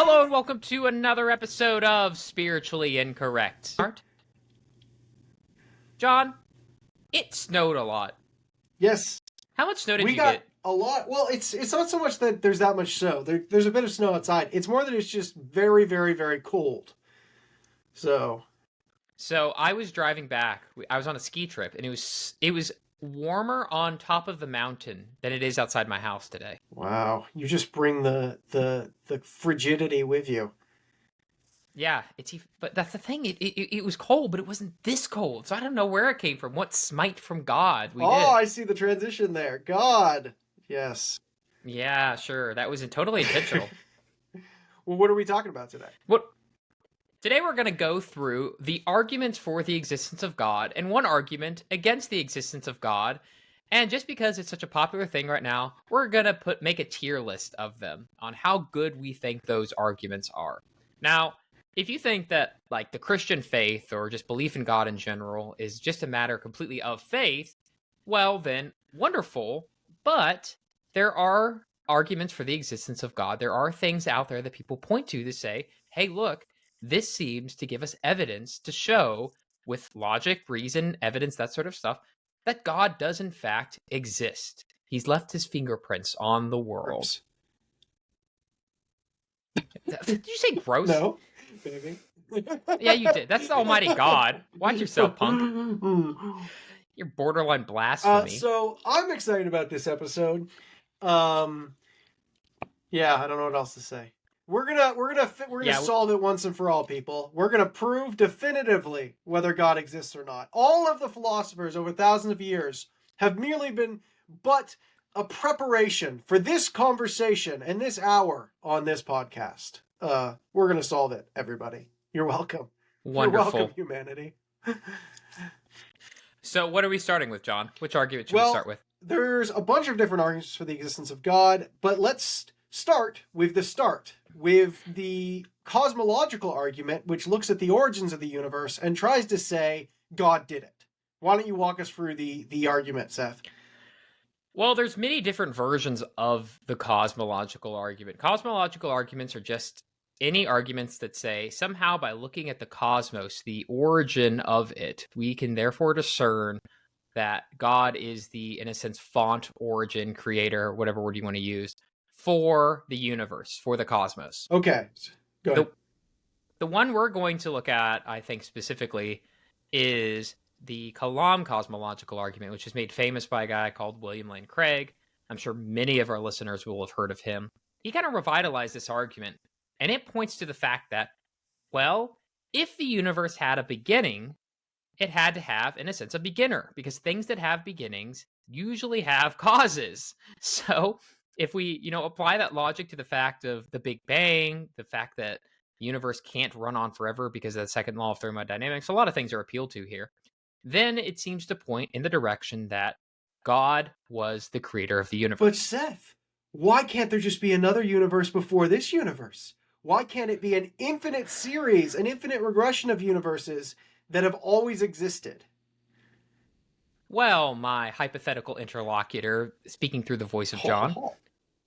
Hello and welcome to another episode of Spiritually Incorrect. Hart? John, it snowed a lot. Yes. How much snow did We you got get? a lot. Well, it's not so much that there's that much snow. There's a bit of snow outside. It's more that it's just very, very, very cold. So I was driving back. I was on a ski trip, and it was warmer on top of the mountain than it is outside my house today. wow, you just bring the frigidity with you. Yeah, but that's the thing. It was cold, but it wasn't this cold. So I don't know where it came from. What smite from God we did. I see the transition there. God, yes. Yeah, sure. That was totally intentional. Well, what are we talking about today? Today we're going to go through the arguments for the existence of God and one argument against the existence of God. And just because it's such a popular thing right now, we're going to make a tier list of them on how good we think those arguments are. Now, if you think that like the Christian faith or just belief in God in general is just a matter completely of faith, well then, wonderful. But there are arguments for the existence of God. There are things out there that people point to say, hey, look, this seems to give us evidence to show with logic, reason, evidence, that sort of stuff, that God does in fact exist. He's left his fingerprints on the world. Gross. Did you say gross? No, baby. Yeah, you did. That's the Almighty God. Watch yourself, punk. You're borderline blasphemy. So I'm excited about this episode. Yeah, I don't know what else to say. We're gonna solve it once and for all, people. We're gonna prove definitively whether God exists or not. All of the philosophers over thousands of years have merely been but a preparation for this conversation and this hour on this podcast. We're gonna solve it, everybody. You're welcome. Wonderful. You're welcome, humanity. So what are we starting with, John? Which argument should we start with? There's a bunch of different arguments for the existence of God, but let's start with the cosmological argument, which looks at the origins of the universe and tries to say God did it. Why don't you walk us through the argument, Seth? Well, there's many different versions of the cosmological argument. Cosmological arguments are just any arguments that say somehow by looking at the cosmos, the origin of it, we can therefore discern that God is the, in a sense, font, origin, creator, whatever word you want to use, for the universe, for the cosmos. Okay, go ahead. The one we're going to look at, I think specifically, is the Kalam cosmological argument, which is made famous by a guy called William Lane Craig. I'm sure many of our listeners will have heard of him. He kind of revitalized this argument, and it points to the fact that, well, if the universe had a beginning, it had to have, in a sense, a beginner, because things that have beginnings usually have causes. So if we, apply that logic to the fact of the Big Bang, the fact that the universe can't run on forever because of the second law of thermodynamics, a lot of things are appealed to here, then it seems to point in the direction that God was the creator of the universe. But Seth, why can't there just be another universe before this universe? Why can't it be an infinite series, an infinite regression of universes that have always existed? Well, my hypothetical interlocutor, speaking through the voice of John,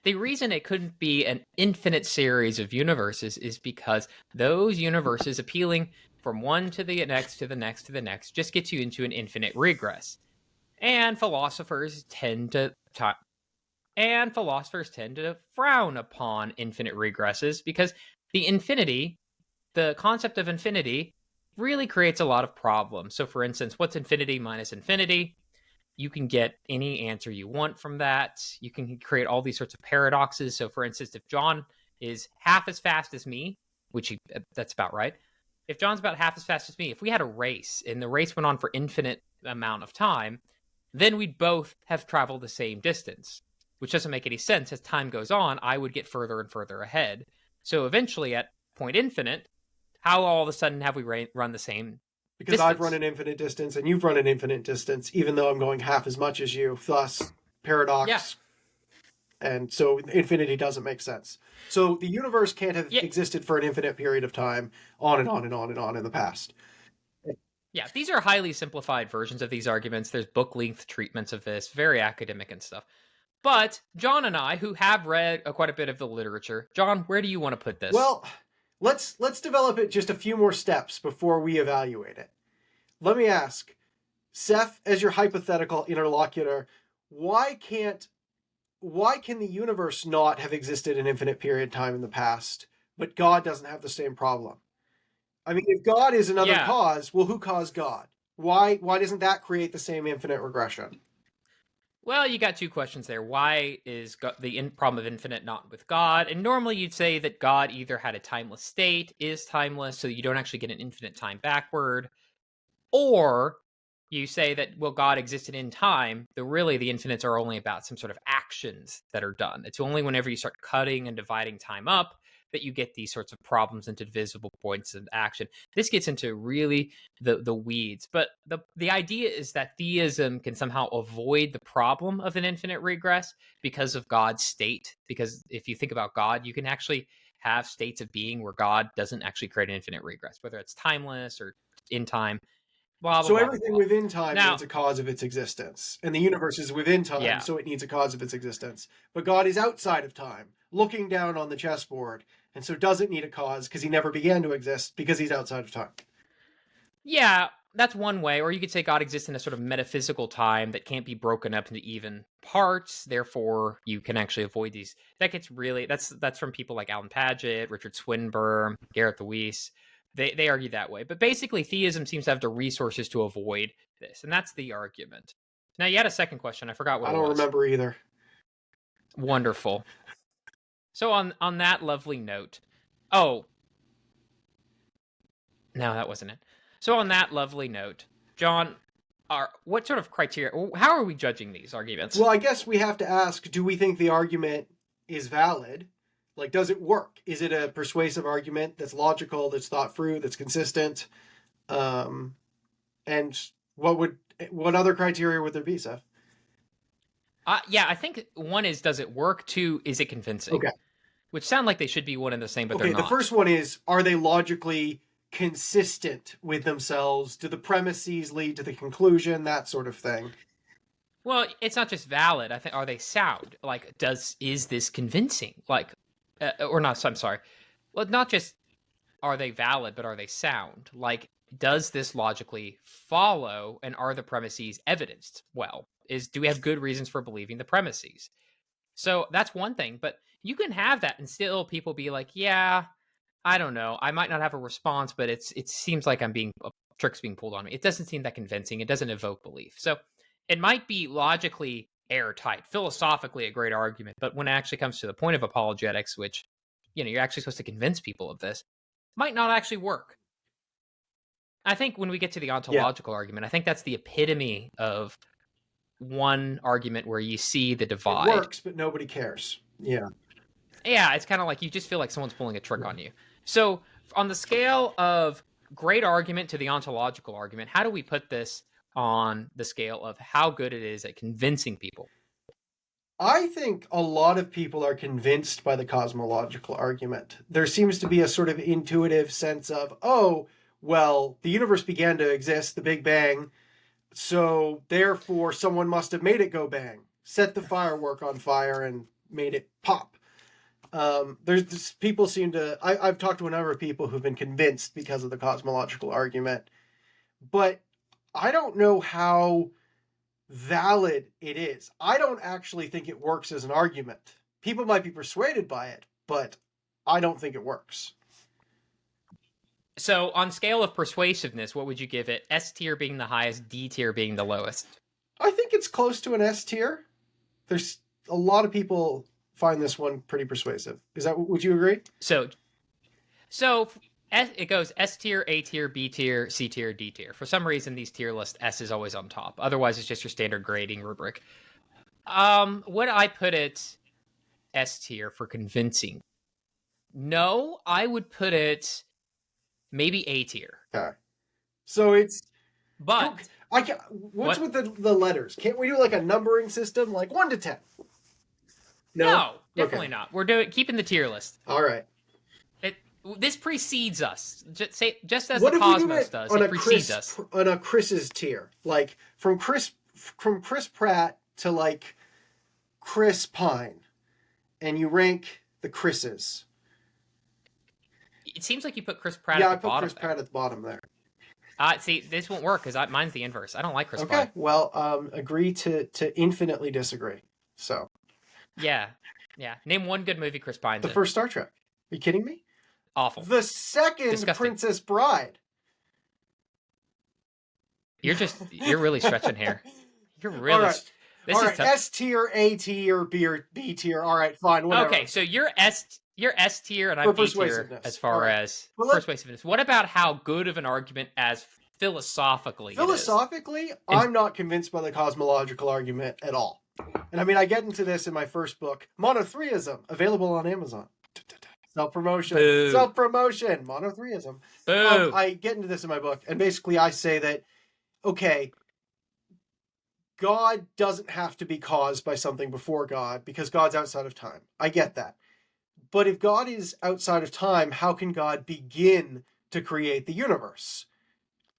the reason it couldn't be an infinite series of universes is because those universes appealing from one to the next, to the next, to the next, just gets you into an infinite regress. And philosophers tend to frown upon infinite regresses because the concept of infinity really creates a lot of problems. So for instance, what's infinity minus infinity? You can get any answer you want from that. You can create all these sorts of paradoxes. So for instance, if John is half as fast as me, that's about right. If John's about half as fast as me, if we had a race and the race went on for infinite amount of time, then we'd both have traveled the same distance, which doesn't make any sense. As time goes on, I would get further and further ahead. So eventually at point infinite, how all of a sudden have we run the same because distance? I've run an infinite distance and you've run an infinite distance, even though I'm going half as much as you. Thus, paradox. Yeah. And so infinity doesn't make sense. So the universe can't have existed for an infinite period of time, on and on and on and on in the past. Yeah, these are highly simplified versions of these arguments. There's book-length treatments of this, very academic and stuff. But John and I, who have read quite a bit of the literature, John, where do you want to put this? Well, let's develop it just a few more steps before we evaluate it. Let me ask, Seth, as your hypothetical interlocutor, why can the universe not have existed an infinite period of time in the past, but God doesn't have the same problem? I mean, if God is another cause, well, who caused God? Why doesn't that create the same infinite regression? Well, you got two questions there. Why is the problem of infinite not with God? And normally you'd say that God either had a timeless state, is timeless, so you don't actually get an infinite time backward, or you say that, well, God existed in time, though really the infinites are only about some sort of actions that are done. It's only whenever you start cutting and dividing time up that you get these sorts of problems into divisible points of action. This gets into really the weeds, but the idea is that theism can somehow avoid the problem of an infinite regress because of God's state. Because if you think about God, you can actually have states of being where God doesn't actually create an infinite regress, whether it's timeless or in time. Blah, blah, So blah, everything blah, blah. within time Now, needs a cause of its existence. And the universe is within time, so it needs a cause of its existence. But God is outside of time, looking down on the chessboard, and so doesn't need a cause because he never began to exist because he's outside of time. Yeah, that's one way. Or you could say God exists in a sort of metaphysical time that can't be broken up into even parts. Therefore, you can actually avoid these. That gets really that's from people like Alan Paget, Richard Swinburne, Garrett the Weiss. They argue that way. But basically, theism seems to have the resources to avoid this, and that's the argument. Now, you had a second question. I forgot what it was. I don't remember either. Wonderful. So on that lovely note, no, that wasn't it. So on that lovely note, John, what sort of criteria? How are we judging these arguments? Well, I guess we have to ask: do we think the argument is valid? Like, does it work? Is it a persuasive argument that's logical, that's thought through, that's consistent? And what other criteria would there be, Seth? Yeah, I think one is, does it work? Two, is it convincing? Okay. Which sound like they should be one and the same, but they're not. The first one is, are they logically consistent with themselves? Do the premises lead to the conclusion? That sort of thing. Well, it's not just valid. I think, are they sound? Like, is this convincing? Like, or not, I'm sorry. Well, not just are they valid, but are they sound? Like, does this logically follow, and are the premises evidenced well? Do we have good reasons for believing the premises? So that's one thing, but you can have that and still people be like, yeah, I don't know. I might not have a response, but it seems like tricks being pulled on me. It doesn't seem that convincing. It doesn't evoke belief. So it might be logically airtight, philosophically a great argument, but when it actually comes to the point of apologetics, which, you're actually supposed to convince people of this, might not actually work. I think when we get to the ontological argument, I think that's the epitome of one argument where you see the divide. It works, but nobody cares. Yeah. Yeah, it's kind of like you just feel like someone's pulling a trick on you. So on the scale of great argument to the ontological argument, how do we put this on the scale of how good it is at convincing people? I think a lot of people are convinced by the cosmological argument. There seems to be a sort of intuitive sense of, oh, well, the universe began to exist, the Big Bang, so therefore someone must have made it go bang, set the firework on fire and made it pop. There's people seem to, I've talked to a number of people who've been convinced because of the cosmological argument, but I don't know how valid it is. I don't actually think it works as an argument. People might be persuaded by it, but I don't think it works. So on scale of persuasiveness, what would you give it? S tier being the highest, D tier being the lowest? I think it's close to an S tier. There's a lot of people find this one pretty persuasive. Would you agree? So it goes S tier, A tier, B tier, C tier, D tier. For some reason, these tier lists, S is always on top. Otherwise, it's just your standard grading rubric. Would I put it S tier for convincing? No, I would put it maybe A tier. Okay. So it's... But... What's with the letters? Can't we do like a numbering system, like 1 to 10? No, definitely not. We're keeping the tier list. All right. This precedes us. Just as the cosmos does, it precedes us. On a Chris's tier, like from Chris Pratt to like Chris Pine and you rank the Chris's. It seems like you put Chris Pratt at the bottom. Yeah, I put Chris Pratt at the bottom there. See, this won't work because mine's the inverse. I don't like Chris Pine. Okay, well, agree to infinitely disagree. So. Yeah. Name one good movie Chris Pine's in. The first Star Trek. Are you kidding me? Awful. The second Disgusting. Princess Bride. You're really stretching here. You're really. All right. This all is right. tough. S tier, A tier, B tier. All right, fine, whatever. Okay, so you're S tier and I'm B tier as far as persuasiveness. What about how good of an argument as philosophically? Philosophically, I'm not convinced by the cosmological argument at all. And I mean, I get into this in my first book, Monotheism, available on Amazon. Self-promotion. Boo. Self-promotion. Monotheism. Boo. I get into this in my book, and basically I say that, okay, God doesn't have to be caused by something before God because God's outside of time. I get that. But if God is outside of time, how can God begin to create the universe?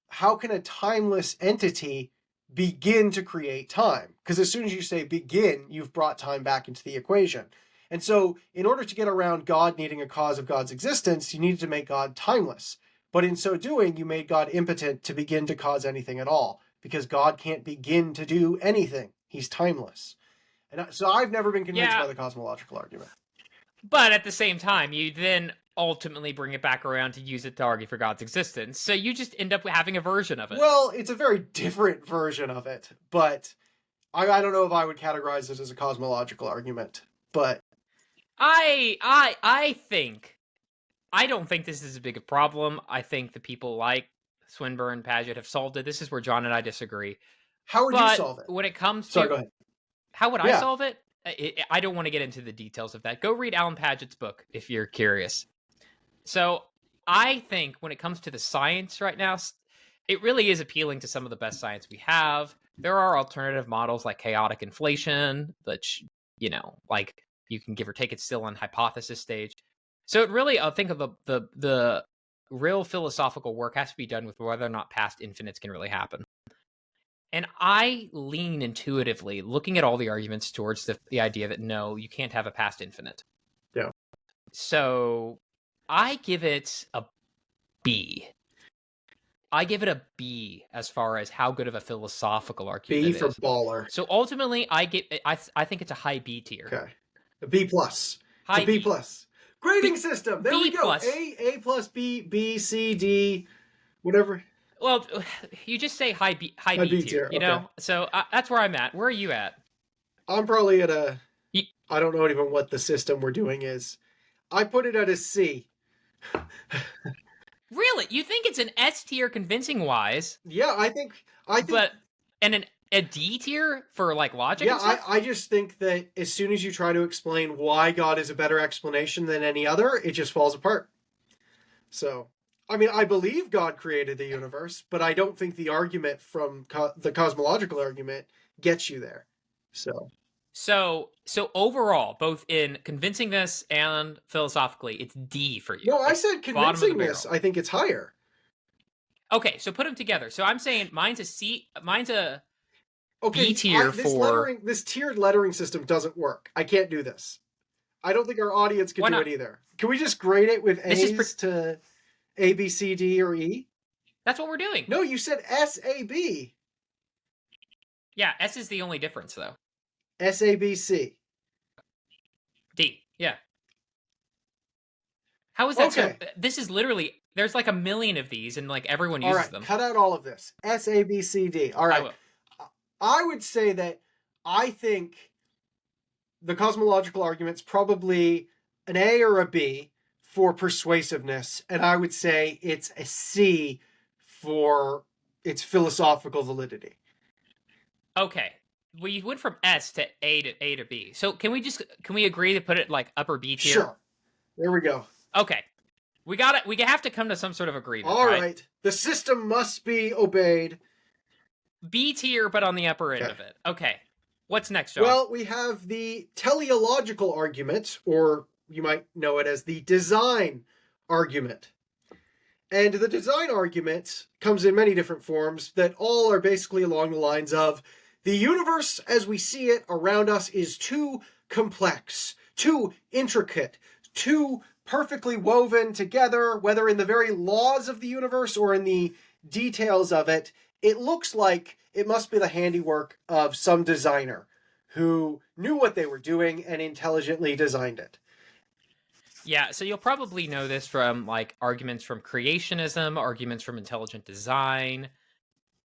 How can a timeless entity begin to create time? Because as soon as you say begin, you've brought time back into the equation. And so in order to get around God needing a cause of God's existence, you needed to make God timeless. But in so doing, you made God impotent to begin to cause anything at all, because God can't begin to do anything. He's timeless. And so I've never been convinced by the cosmological argument. But at the same time, you then ultimately bring it back around to use it to argue for God's existence. So you just end up having a version of it. Well, it's a very different version of it, but I don't know if I would categorize it as a cosmological argument. But I think, I don't think this is as big a problem. I think the people like Swinburne, Paget have solved it. This is where John and I disagree. How would you solve it? When it comes to... Sorry, go ahead. How would I solve it? I don't want to get into the details of that. Go read Alan Paget's book if you're curious. So I think when it comes to the science right now, it really is appealing to some of the best science we have. There are alternative models like chaotic inflation, which, like you can give or take, it's still on hypothesis stage. So it really, I think of the real philosophical work has to be done with whether or not past infinites can really happen. And I lean intuitively, looking at all the arguments, towards the idea that no, you can't have a past infinite. Yeah. So I give it a B. I give it a B as far as how good of a philosophical argument B for baller. So ultimately, I think it's a high B tier. Okay. A B plus. High a B plus. Grading system. There we go. Plus. A plus B, C, D, whatever. Well, you just say high B tier, you know? So that's where I'm at. Where are you at? I'm probably at a... I don't know even what the system we're doing is. I put it at a C. Really? You think it's an S tier convincing-wise? Yeah, I think... But, and a D tier for, like, logic and stuff? I just think that as soon as you try to explain why God is a better explanation than any other, it just falls apart. So... I mean, I believe God created the universe, but I don't think the argument from the cosmological argument gets you there. So overall, both in convincingness and philosophically, it's D for you. No, I said convincingness. I think it's higher. Okay, so put them together. So I'm saying mine's a C. Mine's a B tier for this tiered lettering system doesn't work. I can't do this. I don't think our audience can do it either. Can we just grade it with A's to A, B, C, D, or E? That's what we're doing. No, you said S, A, B. Yeah, S is the only difference, though. S, A, B, C. D, yeah. How is that so? This is literally, there's like a million of these, and like everyone uses them. Cut out all of this. S, A, B, C, D. All right. I would say that I think the cosmological argument's probably an A or a B for persuasiveness, and I would say it's a C for its philosophical validity. Okay. We went from S to A to B. So can we agree to put it like upper B tier? Sure. There we go. Okay. We have to come to some sort of agreement. All right. The system must be obeyed. B tier, but on the upper end of it. Okay. What's next, John? Well, we have the teleological argument, or you might know it as the design argument. And the design argument comes in many different forms that all are basically along the lines of The universe as we see it around us is too complex, too intricate, too perfectly woven together, whether in the very laws of the universe or in the details of it. It looks like it must be the handiwork of some designer who knew what they were doing and intelligently designed it. Yeah, so you'll probably know this from like arguments from creationism, arguments from intelligent design.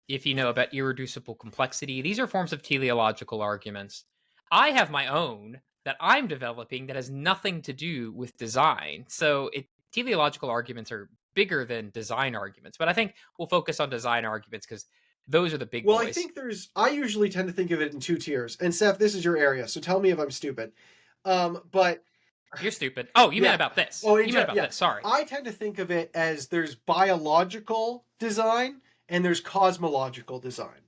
If you know about irreducible complexity, these are forms of teleological arguments. I have my own that I'm developing that has nothing to do with design. So teleological arguments are bigger than design arguments, but I think we'll focus on design arguments because those are the big Well, boys. I think I usually tend to think of it in two tiers. And Seth, this is your area, so tell me if I'm stupid. But you're stupid. Oh, you meant about this. Oh, you meant about this. Sorry. I tend to think of it as there's biological design and there's cosmological design.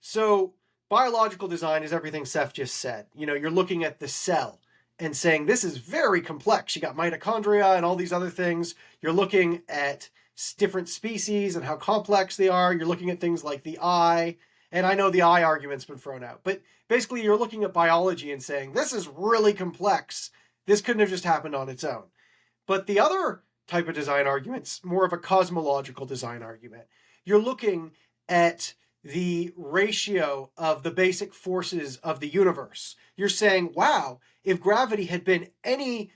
So biological design is everything Seth just said. You know, you're looking at the cell and saying this is very complex. You got mitochondria and all these other things. You're looking at different species and how complex they are. You're looking at things like the eye. And I know the eye argument's been thrown out. But basically, you're looking at biology and saying this is really complex. This couldn't have just happened on its own. But the other type of design argument's more of a cosmological design argument. You're looking at the ratio of the basic forces of the universe. You're saying, wow, if gravity had been any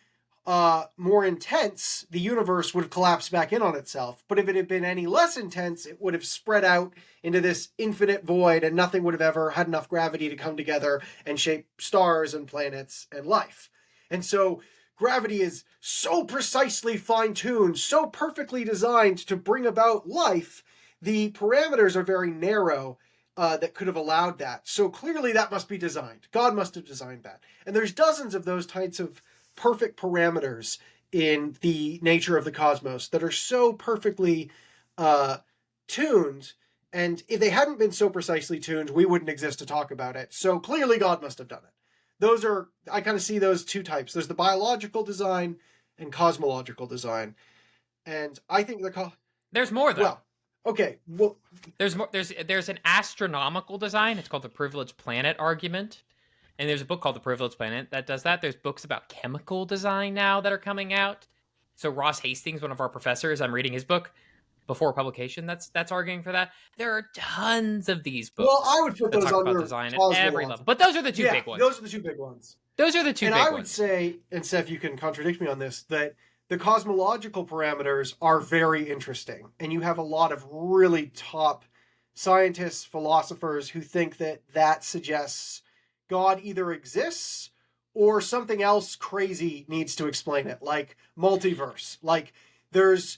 more intense, the universe would have collapsed back in on itself. But if it had been any less intense, it would have spread out into this infinite void and nothing would have ever had enough gravity to come together and shape stars and planets and life. And so gravity is so precisely fine-tuned, so perfectly designed to bring about life. The parameters are very narrow that could have allowed that. So clearly that must be designed. God must have designed that. And there's dozens of those types of perfect parameters in the nature of the cosmos that are so perfectly tuned. And if they hadn't been so precisely tuned, we wouldn't exist to talk about it. So clearly God must have done it. I kind of see those two types. There's the biological design and cosmological design. And I think there's more though. Well, okay. Well, there's more. There's an astronomical design. It's called the privileged planet argument. And there's a book called The Privileged Planet that does that. There's books about chemical design now that are coming out. So Ross Hastings, one of our professors, I'm reading his book before publication. That's arguing for that. There are tons of these books. Well, I would put those under design at every level. But those are the two big ones. Those are the two big ones. Those are the two big ones. And I would say, and Seth, you can contradict me on this, that the cosmological parameters are very interesting. And you have a lot of really top scientists, philosophers who think that suggests God either exists or something else crazy needs to explain it, like multiverse. Like there's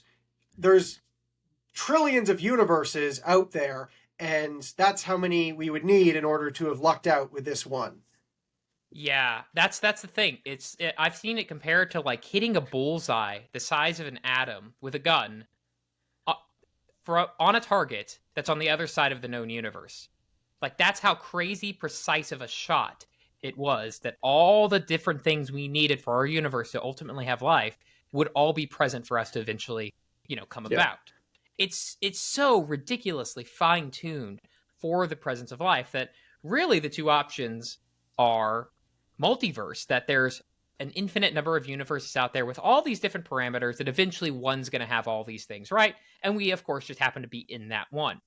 trillions of universes out there, and that's how many we would need in order to have lucked out with this one. Yeah, that's the thing. I've seen it compared to like hitting a bullseye the size of an atom with a gun on a target that's on the other side of the known universe. Like that's how crazy precise of a shot it was that all the different things we needed for our universe to ultimately have life would all be present for us to eventually, come about. It's so ridiculously fine-tuned for the presence of life that really the two options are multiverse, that there's an infinite number of universes out there with all these different parameters that eventually one's going to have all these things, right? And we, of course, just happen to be in that one.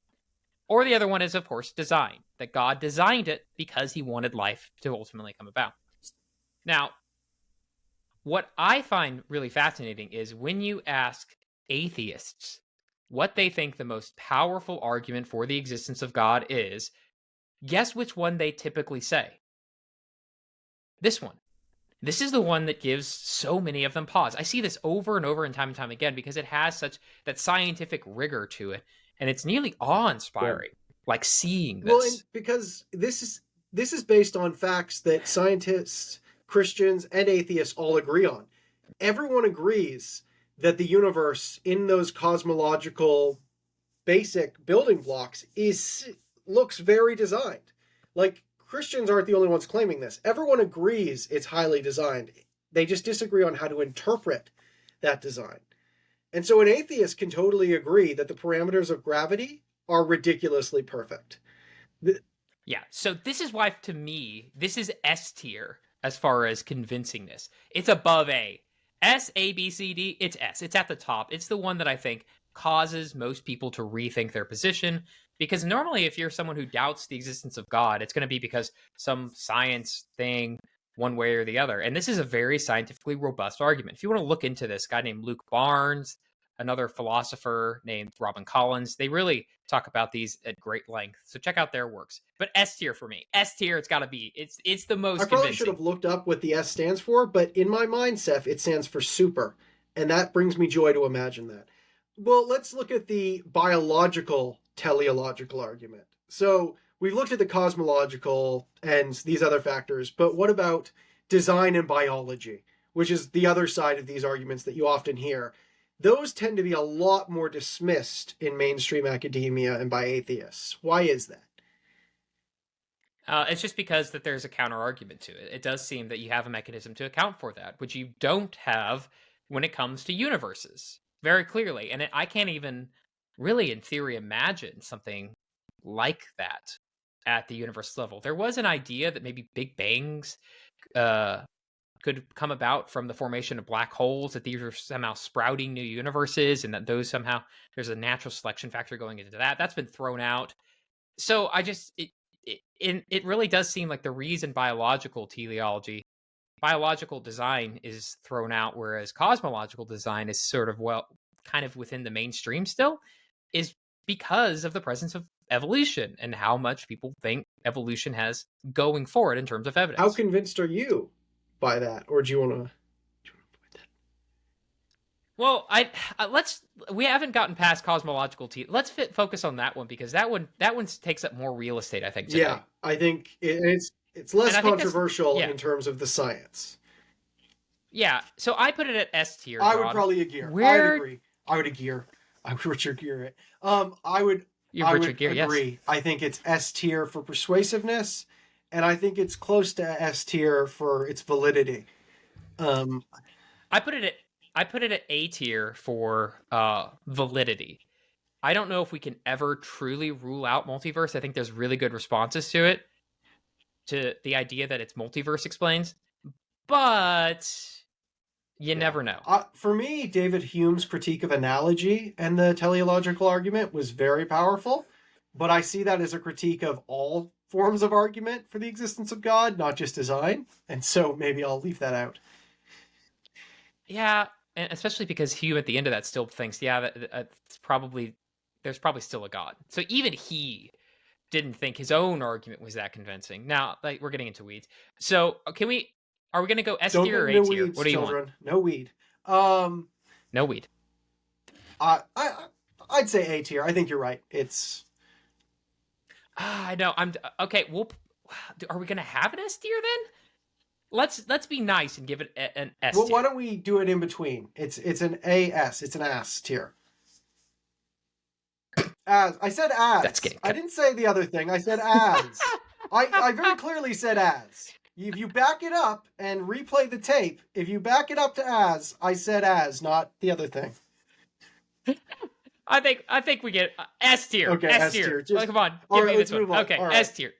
Or the other one is, of course, design, that God designed it because he wanted life to ultimately come about. Now, what I find really fascinating is when you ask atheists what they think the most powerful argument for the existence of God is, guess which one they typically say? This one. This is the one that gives so many of them pause. I see this over and over and time again because it has such that scientific rigor to it. And it's nearly awe-inspiring, like seeing this. Well, because this is based on facts that scientists, Christians, and atheists all agree on. Everyone agrees that the universe, in those cosmological basic building blocks, looks very designed. Like, Christians aren't the only ones claiming this. Everyone agrees it's highly designed. They just disagree on how to interpret that design. And so an atheist can totally agree that the parameters of gravity are ridiculously perfect. Yeah. So this is why, to me, this is S tier as far as convincingness. It's above A. S, A, B, C, D, it's S. It's at the top. It's the one that I think causes most people to rethink their position. Because normally, if you're someone who doubts the existence of God, it's going to be because some science thing, one way or the other. And this is a very scientifically robust argument. If you want to look into this, a guy named Luke Barnes, another philosopher named Robin Collins. They really talk about these at great length. So check out their works. But S tier for me. S tier, it's got to be. It's the most I probably should convincing. have looked up what the S stands for, but in my mind, Seth, it stands for super. And that brings me joy to imagine that. Well, let's look at the biological teleological argument. So we've looked at the cosmological and these other factors, but what about design and biology, which is the other side of these arguments that you often hear? Those tend to be a lot more dismissed in mainstream academia and by atheists. Why is that? It's just because that there's a counter argument to it. It does seem that you have a mechanism to account for that, which you don't have when it comes to universes, very clearly. And I can't even really, in theory, imagine something like that at the universe level. There was an idea that maybe Big Bangs uh, could come about from the formation of black holes, that these are somehow sprouting new universes, and that those somehow there's a natural selection factor going into that. That's been thrown out. So I just it really does seem like the reason biological design is thrown out, whereas cosmological design is sort of kind of within the mainstream still, is because of the presence of evolution and how much people think evolution has going forward in terms of evidence. How convinced are you by that, or do you want to? Well, we haven't gotten past cosmological Let's focus on that one, because that one takes up more real estate, I think, today. Yeah, I think it's less controversial in terms of the science. Yeah, so I put it at S tier. I would probably agree. I would agree. I would agree. I would Richard Gere it. I would agree. Yes. I think it's S tier for persuasiveness, and I think it's close to S tier for its validity. I put it at A tier for validity. I don't know if we can ever truly rule out multiverse. I think there's really good responses to it, to the idea that it's multiverse explains, but you never know. For me, David Hume's critique of analogy and the teleological argument was very powerful, but I see that as a critique of all forms of argument for the existence of God, not just design, and so maybe I'll leave that out. Yeah, and especially because Hume at the end of that still thinks, there's probably still a God. So even he didn't think his own argument was that convincing. Now, like, we're getting into weeds. So are we going to go S tier or A tier? Weeds, what do you children. want? No weed. No weed. I'd say A tier. I think you're right. It's. I know. I'm okay. Are we going to have an S tier then? Let's be nice and give it an S tier. Well, why don't we do it in between? It's an AS. It's an ass tier. As I said, as that's getting I didn't say the other thing. I said as. I very clearly said as. If you back it up and replay the tape, if you back it up to as, I said as, not the other thing. I think we get S tier. Okay, S tier. Come on, give me this one. Okay, right. S tier.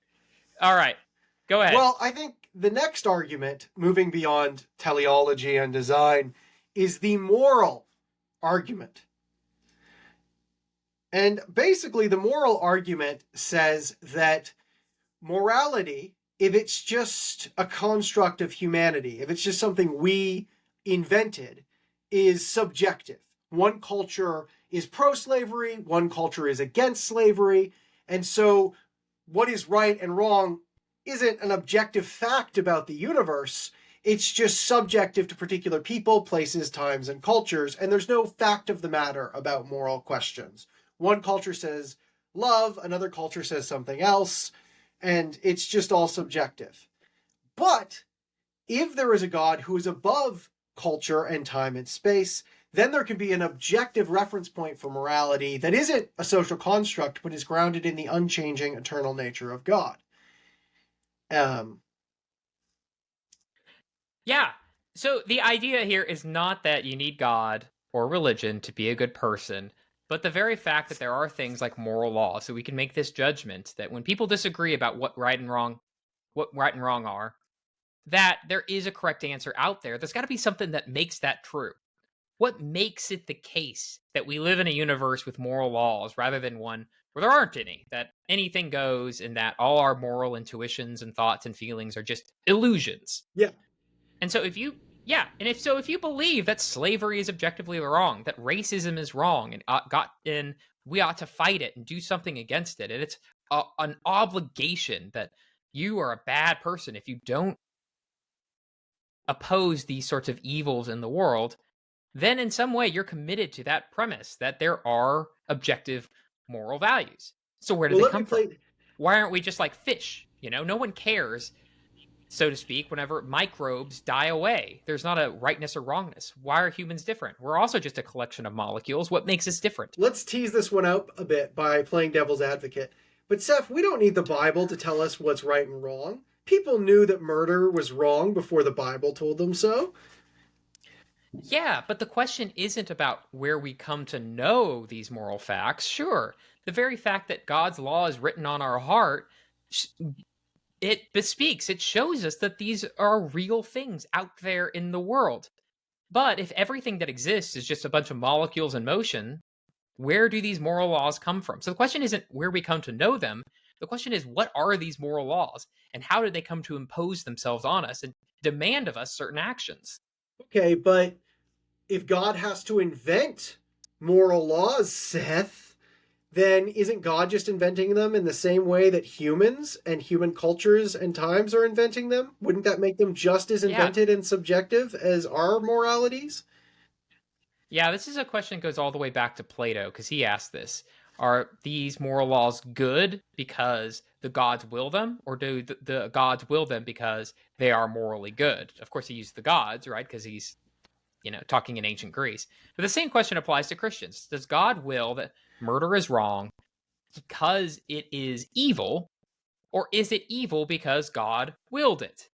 All right, go ahead. Well, I think the next argument, moving beyond teleology and design, is the moral argument. And basically, the moral argument says that morality, if it's just a construct of humanity, if it's just something we invented, is subjective. One culture is pro-slavery, one culture is against slavery, and so what is right and wrong isn't an objective fact about the universe. It's just subjective to particular people, places, times, and cultures, and there's no fact of the matter about moral questions. One culture says love, another culture says something else, and it's just all subjective. But if there is a God who is above culture and time and space, then there can be an objective reference point for morality that isn't a social construct, but is grounded in the unchanging, eternal nature of God. Yeah. So the idea here is not that you need God or religion to be a good person. But the very fact that there are things like moral law, so we can make this judgment that when people disagree about what right and wrong are, that there is a correct answer out there. There's got to be something that makes that true. What makes it the case that we live in a universe with moral laws rather than one where there aren't any, that anything goes and that all our moral intuitions and thoughts and feelings are just illusions? Yeah. And so if you believe that slavery is objectively wrong, that racism is wrong, and we ought to fight it and do something against it, and it's an obligation that you are a bad person if you don't oppose these sorts of evils in the world, then in some way you're committed to that premise that there are objective moral values. So where do Well, they let me come from? play. Why aren't we just like fish? No one cares, so to speak, whenever microbes die away. There's not a rightness or wrongness. Why are humans different? We're also just a collection of molecules. What makes us different? Let's tease this one out a bit by playing devil's advocate. But Seth, we don't need the Bible to tell us what's right and wrong. People knew that murder was wrong before the Bible told them so. Yeah, but the question isn't about where we come to know these moral facts. Sure, the very fact that God's law is written on our heart, it bespeaks, it shows us that these are real things out there in the world. But if everything that exists is just a bunch of molecules in motion, where do these moral laws come from? So the question isn't where we come to know them. The question is, what are these moral laws and how did they come to impose themselves on us and demand of us certain actions? Okay, but if God has to invent moral laws, Seth, then isn't God just inventing them in the same way that humans and human cultures and times are inventing them? Wouldn't that make them just as Yeah. invented and subjective as our moralities? Yeah, this is a question that goes all the way back to Plato because he asked this. Are these moral laws good because the gods will them, or do the gods will them because they are morally good? Of course, he used the gods, right? Because he's, talking in ancient Greece. But the same question applies to Christians. Does God will that murder is wrong because it is evil, or is it evil because God willed it?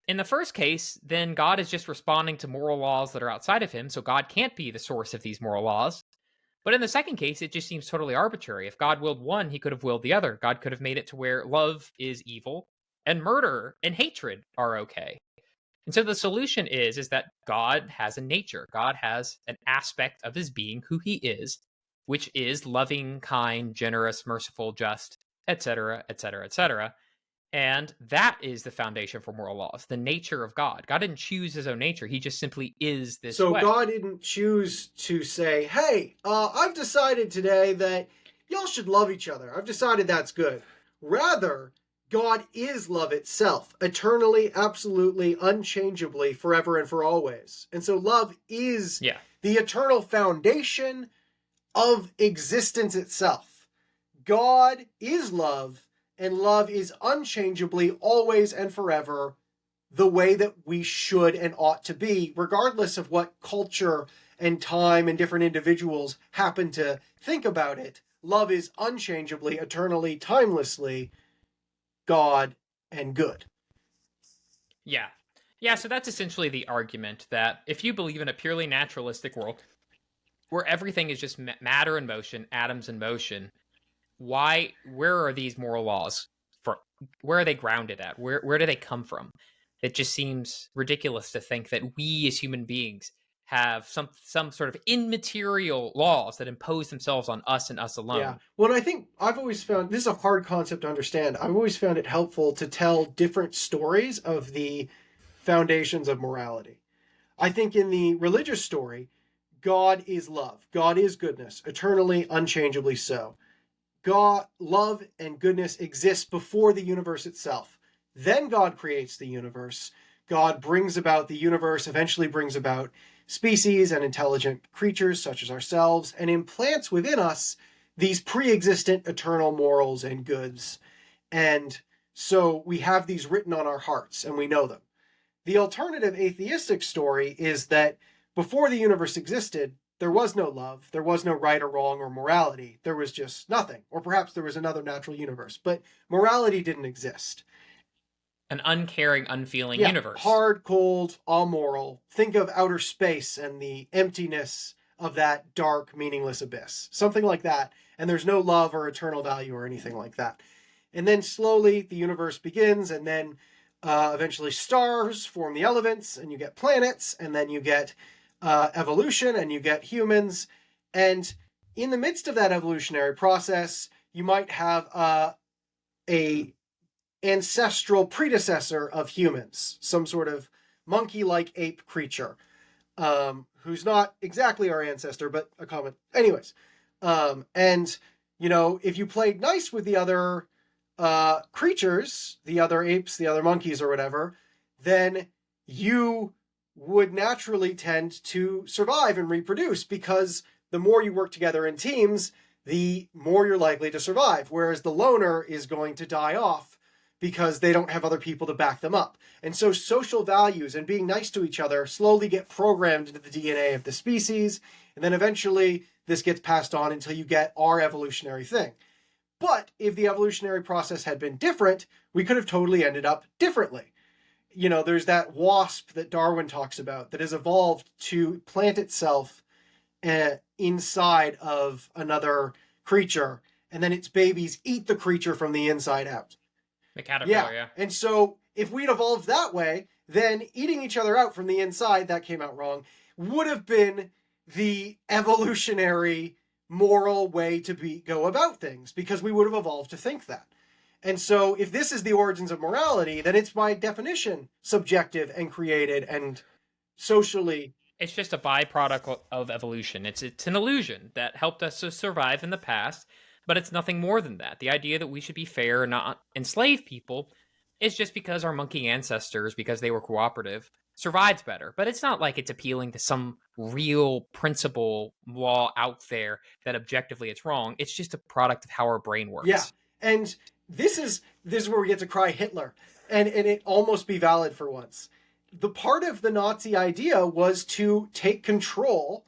In the first case, then God is just responding to moral laws that are outside of him, so God can't be the source of these moral laws. But in the second case, it just seems totally arbitrary. If God willed one, he could have willed the other. God could have made it to where love is evil and murder and hatred are okay. And so the solution is that God has a nature. God has an aspect of his being, who he is, which is loving, kind, generous, merciful, just, etc., etc., etc. And that is the foundation for moral laws, the nature of God. God didn't choose his own nature. He just simply is this So way. God didn't choose to say, hey, I've decided today that y'all should love each other. I've decided that's good. Rather, God is love itself, eternally, absolutely, unchangeably, forever and for always. And so love is the eternal foundation of existence itself. God is love, and love is unchangeably, always and forever, the way that we should and ought to be, regardless of what culture and time and different individuals happen to think about it. Love is unchangeably, eternally, timelessly God and good. Yeah. Yeah, so that's essentially the argument that if you believe in a purely naturalistic world where everything is just matter in motion, atoms in motion, where are these moral laws for? Where are they grounded at? Where do they come from? It just seems ridiculous to think that we as human beings have some sort of immaterial laws that impose themselves on us and us alone. Yeah. Well, I think I've always found this is a hard concept to understand. I've always found it helpful to tell different stories of the foundations of morality. I think in the religious story, God is love. God is goodness, eternally, unchangeably so. God, love and goodness exist before the universe itself. Then God creates the universe. God brings about the universe, eventually brings about species and intelligent creatures such as ourselves, and implants within us these pre-existent eternal morals and goods. And so we have these written on our hearts and we know them. The alternative atheistic story is that before the universe existed, there was no love, there was no right or wrong or morality. There was just nothing. Or perhaps there was another natural universe, but morality didn't exist. An uncaring, unfeeling universe. Hard, cold, amoral. Think of outer space and the emptiness of that dark, meaningless abyss. Something like that. And there's no love or eternal value or anything like that. And then slowly the universe begins, and then eventually stars form the elements, and you get planets, and then you get evolution, and you get humans. And in the midst of that evolutionary process, you might have a ancestral predecessor of humans, some sort of monkey-like ape creature, who's not exactly our ancestor, but a common. Anyways, and if you played nice with the other creatures, the other apes, the other monkeys, or whatever, then you would naturally tend to survive and reproduce, because the more you work together in teams, the more you're likely to survive. Whereas the loner is going to die off because they don't have other people to back them up. And so social values and being nice to each other slowly get programmed into the DNA of the species, and then eventually this gets passed on until you get our evolutionary thing. But if the evolutionary process had been different, we could have totally ended up differently. There's that wasp that Darwin talks about that has evolved to plant itself inside of another creature, and then its babies eat the creature from the inside out. The caterpillar, yeah. And so if we'd evolved that way, then eating each other out from the inside, that came out wrong, would have been the evolutionary moral way to go about things, because we would have evolved to think that. And so if this is the origins of morality, then it's by definition subjective and created and socially. It's just a byproduct of evolution. It's an illusion that helped us to survive in the past, but it's nothing more than that. The idea that we should be fair and not enslave people is just because our monkey ancestors, because they were cooperative, survived better. But it's not like it's appealing to some real principle law out there that objectively it's wrong. It's just a product of how our brain works. Yeah, and this is where we get to cry Hitler, and it almost be valid for once. The part of the Nazi idea was to take control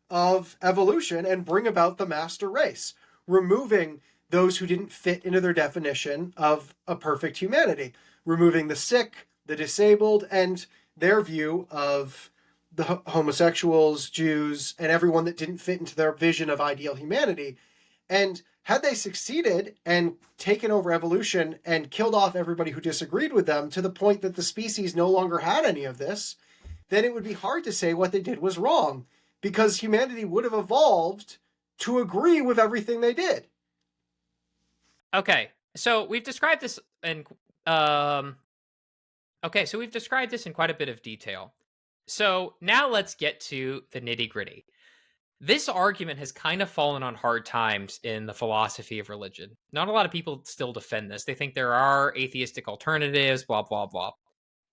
of evolution and bring about the master race, removing those who didn't fit into their definition of a perfect humanity, removing the sick, the disabled, and their view of the homosexuals, Jews, and everyone that didn't fit into their vision of ideal humanity. And had they succeeded and taken over evolution and killed off everybody who disagreed with them to the point that the species no longer had any of this, then it would be hard to say what they did was wrong, because humanity would have evolved to agree with everything they did. Okay, so we've described this in we've described this in quite a bit of detail. So now let's get to the nitty-gritty. This argument has kind of fallen on hard times in the philosophy of religion. Not a lot of people still defend this. They think there are atheistic alternatives, blah, blah, blah.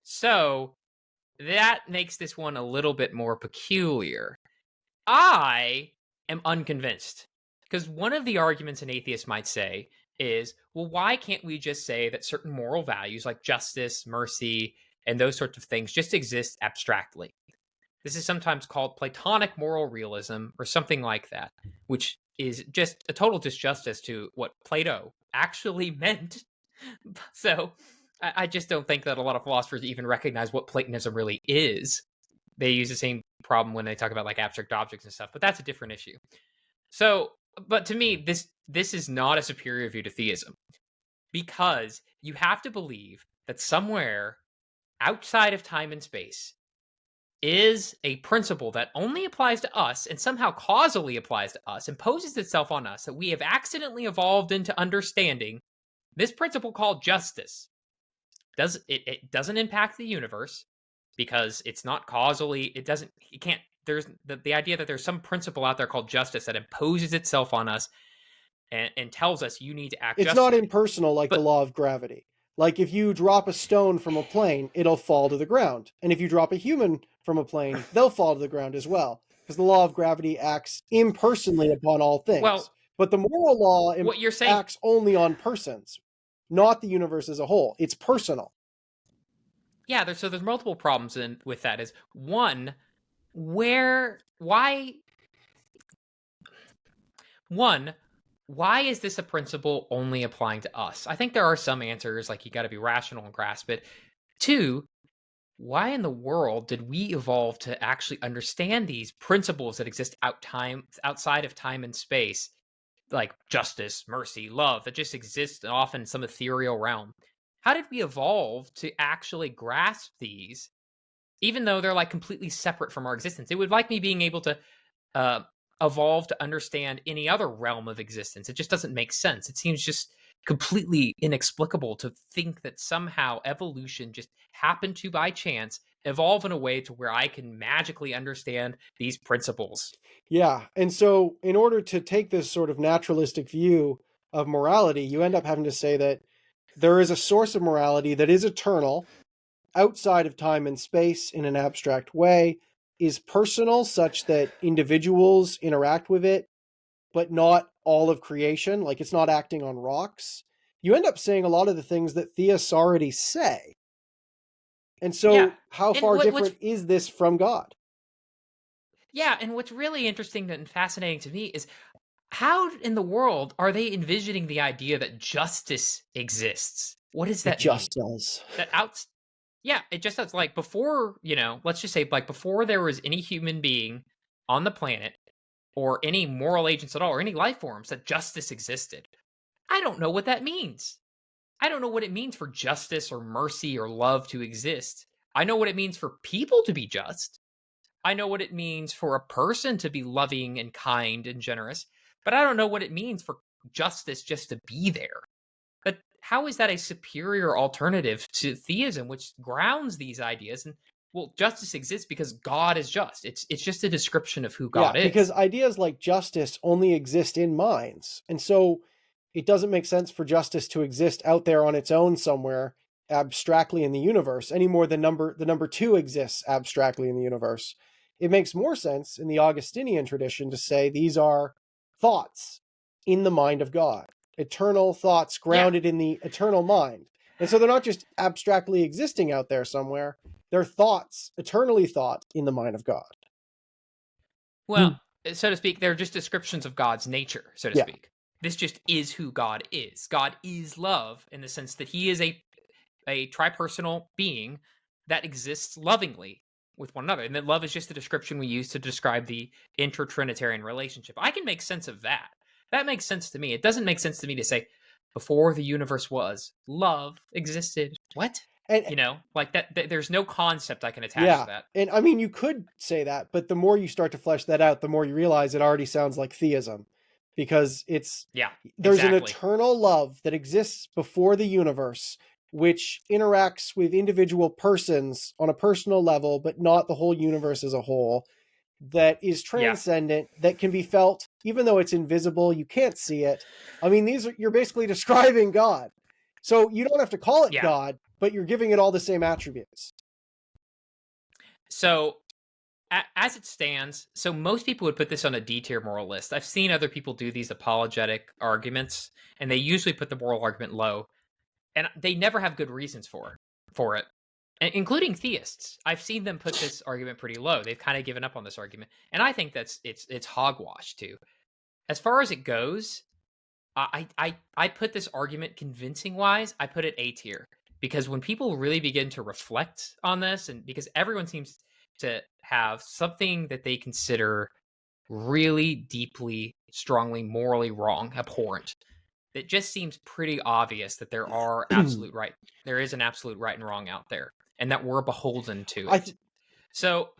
So that makes this one a little bit more peculiar. I am unconvinced, because one of the arguments an atheist might say is, well, why can't we just say that certain moral values like justice, mercy, and those sorts of things just exist abstractly? This is sometimes called Platonic moral realism or something like that, which is just a total disjustice to what Plato actually meant. So I just don't think that a lot of philosophers even recognize what Platonism really is. They use the same problem when they talk about like abstract objects and stuff, but that's a different issue. So, but to me, this is not a superior view to theism, because you have to believe that somewhere outside of time and space is a principle that only applies to us and somehow causally applies to us, imposes itself on us, that we have accidentally evolved into understanding. This principle called justice it doesn't impact the universe, because it's not causally, there's the idea that there's some principle out there called justice that imposes itself on us and tells us you need to act justly. It's not impersonal like the law of gravity. Like if you drop a stone from a plane, it'll fall to the ground. And if you drop a human from a plane, they'll fall to the ground as well. Because the law of gravity acts impersonally upon all things. Well, but the moral law acts only on persons, not the universe as a whole. It's personal. Yeah, there's multiple problems with that. Is one, why is this a principle only applying to us? I think there are some answers, like you got to be rational and grasp it. Two, why in the world did we evolve to actually understand these principles that exist outside of time and space, like justice, mercy, love, that just exist often in some ethereal realm? How did we evolve to actually grasp these, even though they're like completely separate from our existence? It would like me being able to uh, evolve to understand any other realm of existence. It just doesn't make sense. It seems just completely inexplicable to think that somehow evolution just happened to by chance evolve in a way to where I can magically understand these principles. Yeah. And so, in order to take this sort of naturalistic view of morality, you end up having to say that there is a source of morality that is eternal, outside of time and space in an abstract way, is personal, such that individuals interact with it, but not all of creation. Like it's not acting on rocks. You end up saying a lot of the things that theists already say. And Yeah. so, how And far what's different is this from God? yeah, and what's really interesting and fascinating to me is how in the world are they envisioning the idea that justice exists? What does It that mean? just does. That out Yeah, it just does. Like before, let's just say like before there was any human being on the planet or any moral agents at all or any life forms, that justice existed. I don't know what that means. I don't know what it means for justice or mercy or love to exist. I know what it means for people to be just. I know what it means for a person to be loving and kind and generous, but I don't know what it means for justice just to be there. But how is that a superior alternative to theism, which grounds these ideas? And well, justice exists because God is just. It's just a description of who Yeah, God because is. ideas like justice only exist in minds. And so it doesn't make sense for justice to exist out there on its own somewhere abstractly in the universe any more than the number 2 exists abstractly in the universe. It makes more sense in the Augustinian tradition to say these are thoughts in the mind of God, eternal thoughts Yeah. grounded in the eternal mind. And so they're not just abstractly existing out there somewhere, they're thoughts, eternally thought in the mind of God. Well, so to speak, they're just descriptions of God's nature, so to Yeah. speak. This just is who God is. God is love in the sense that he is a tripersonal being that exists lovingly with one another. And that love is just the description we use to describe the intertrinitarian relationship. I can make sense of that. That makes sense to me. It doesn't make sense to me to say, before the universe was, love existed. What? And Like that there's no concept I can attach to yeah, that. and I mean, you could say that, but the more you start to flesh that out, the more you realize it already sounds like theism, because Yeah, there's an exactly. eternal love that exists before the universe, which interacts with individual persons on a personal level, but not the whole universe as a whole, that is Yeah. transcendent, that can be felt, even though it's invisible, you can't see it. I mean, you're basically describing God. So you don't have to call it Yeah. God, but you're giving it all the same attributes. So as it stands, so most people would put this on a D tier moral list. I've seen other people do these apologetic arguments, and they usually put the moral argument low, and they never have good reasons for it, including theists. I've seen them put this argument pretty low. They've kind of given up on this argument, and I think it's hogwash too. As far as it goes, I put this argument convincing wise. I put it A tier because when people really begin to reflect on this, and because everyone seems to have something that they consider really deeply, strongly, morally wrong, abhorrent, it just seems pretty obvious that there is an absolute right and wrong out there, and that we're beholden to I it. So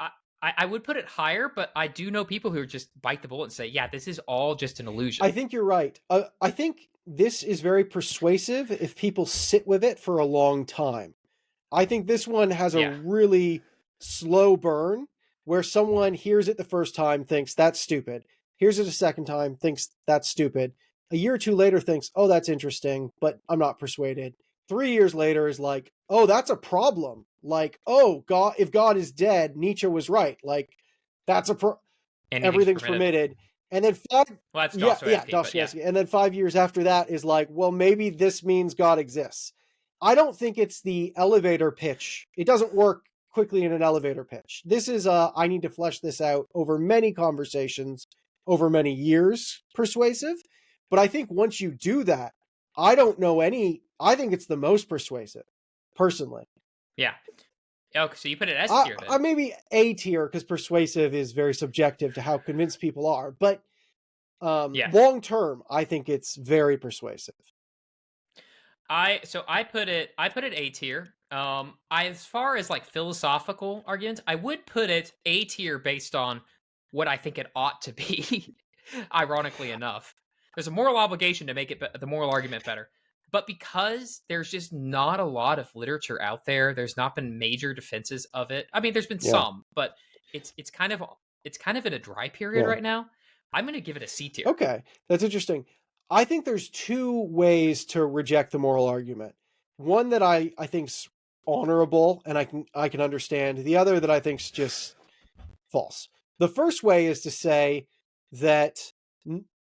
I would put it higher, but I do know people who just bite the bullet and say, yeah, this is all just an I illusion. think you're right. I think this is very persuasive if people sit with it for a long time. I think this one has a Yeah. really slow burn where someone hears it the first time, thinks that's stupid, hears it a second time, thinks that's stupid. A year or two later thinks, oh, that's interesting, but I'm not persuaded. 3 years later is like, oh, that's a problem. Like, oh, God, if God is dead, Nietzsche was right. Like, that's Anything's everything's permitted. permitted. And then five, Well, that's yeah, Dostoevsky, but yeah. Dostoevsky. And then 5 years after that is like, well, maybe this means God exists. I don't think it's the elevator pitch. It doesn't work quickly in an elevator pitch. This is I need to flesh this out over many conversations, over many years, persuasive. But I think once you do that, I don't know any, I think it's the most persuasive, personally. Yeah. Oh, so you put it S tier then? Maybe A tier because persuasive is very subjective to how convinced people are. But Yes. long term, I think it's very persuasive. I put it A tier. As far as like philosophical arguments, I would put it A tier based on what I think it ought to be. Ironically enough, there's a moral obligation to make it the moral argument better. But because there's just not a lot of literature out there, there's not been major defenses of it. I mean, there's been Yeah. some, but it's kind of in a dry period Yeah. right now. I'm going to give it a C tier. Okay, that's interesting. I think there's two ways to reject the moral argument. One that I think's honorable and I can understand. The other that I think's just false. The first way is to say that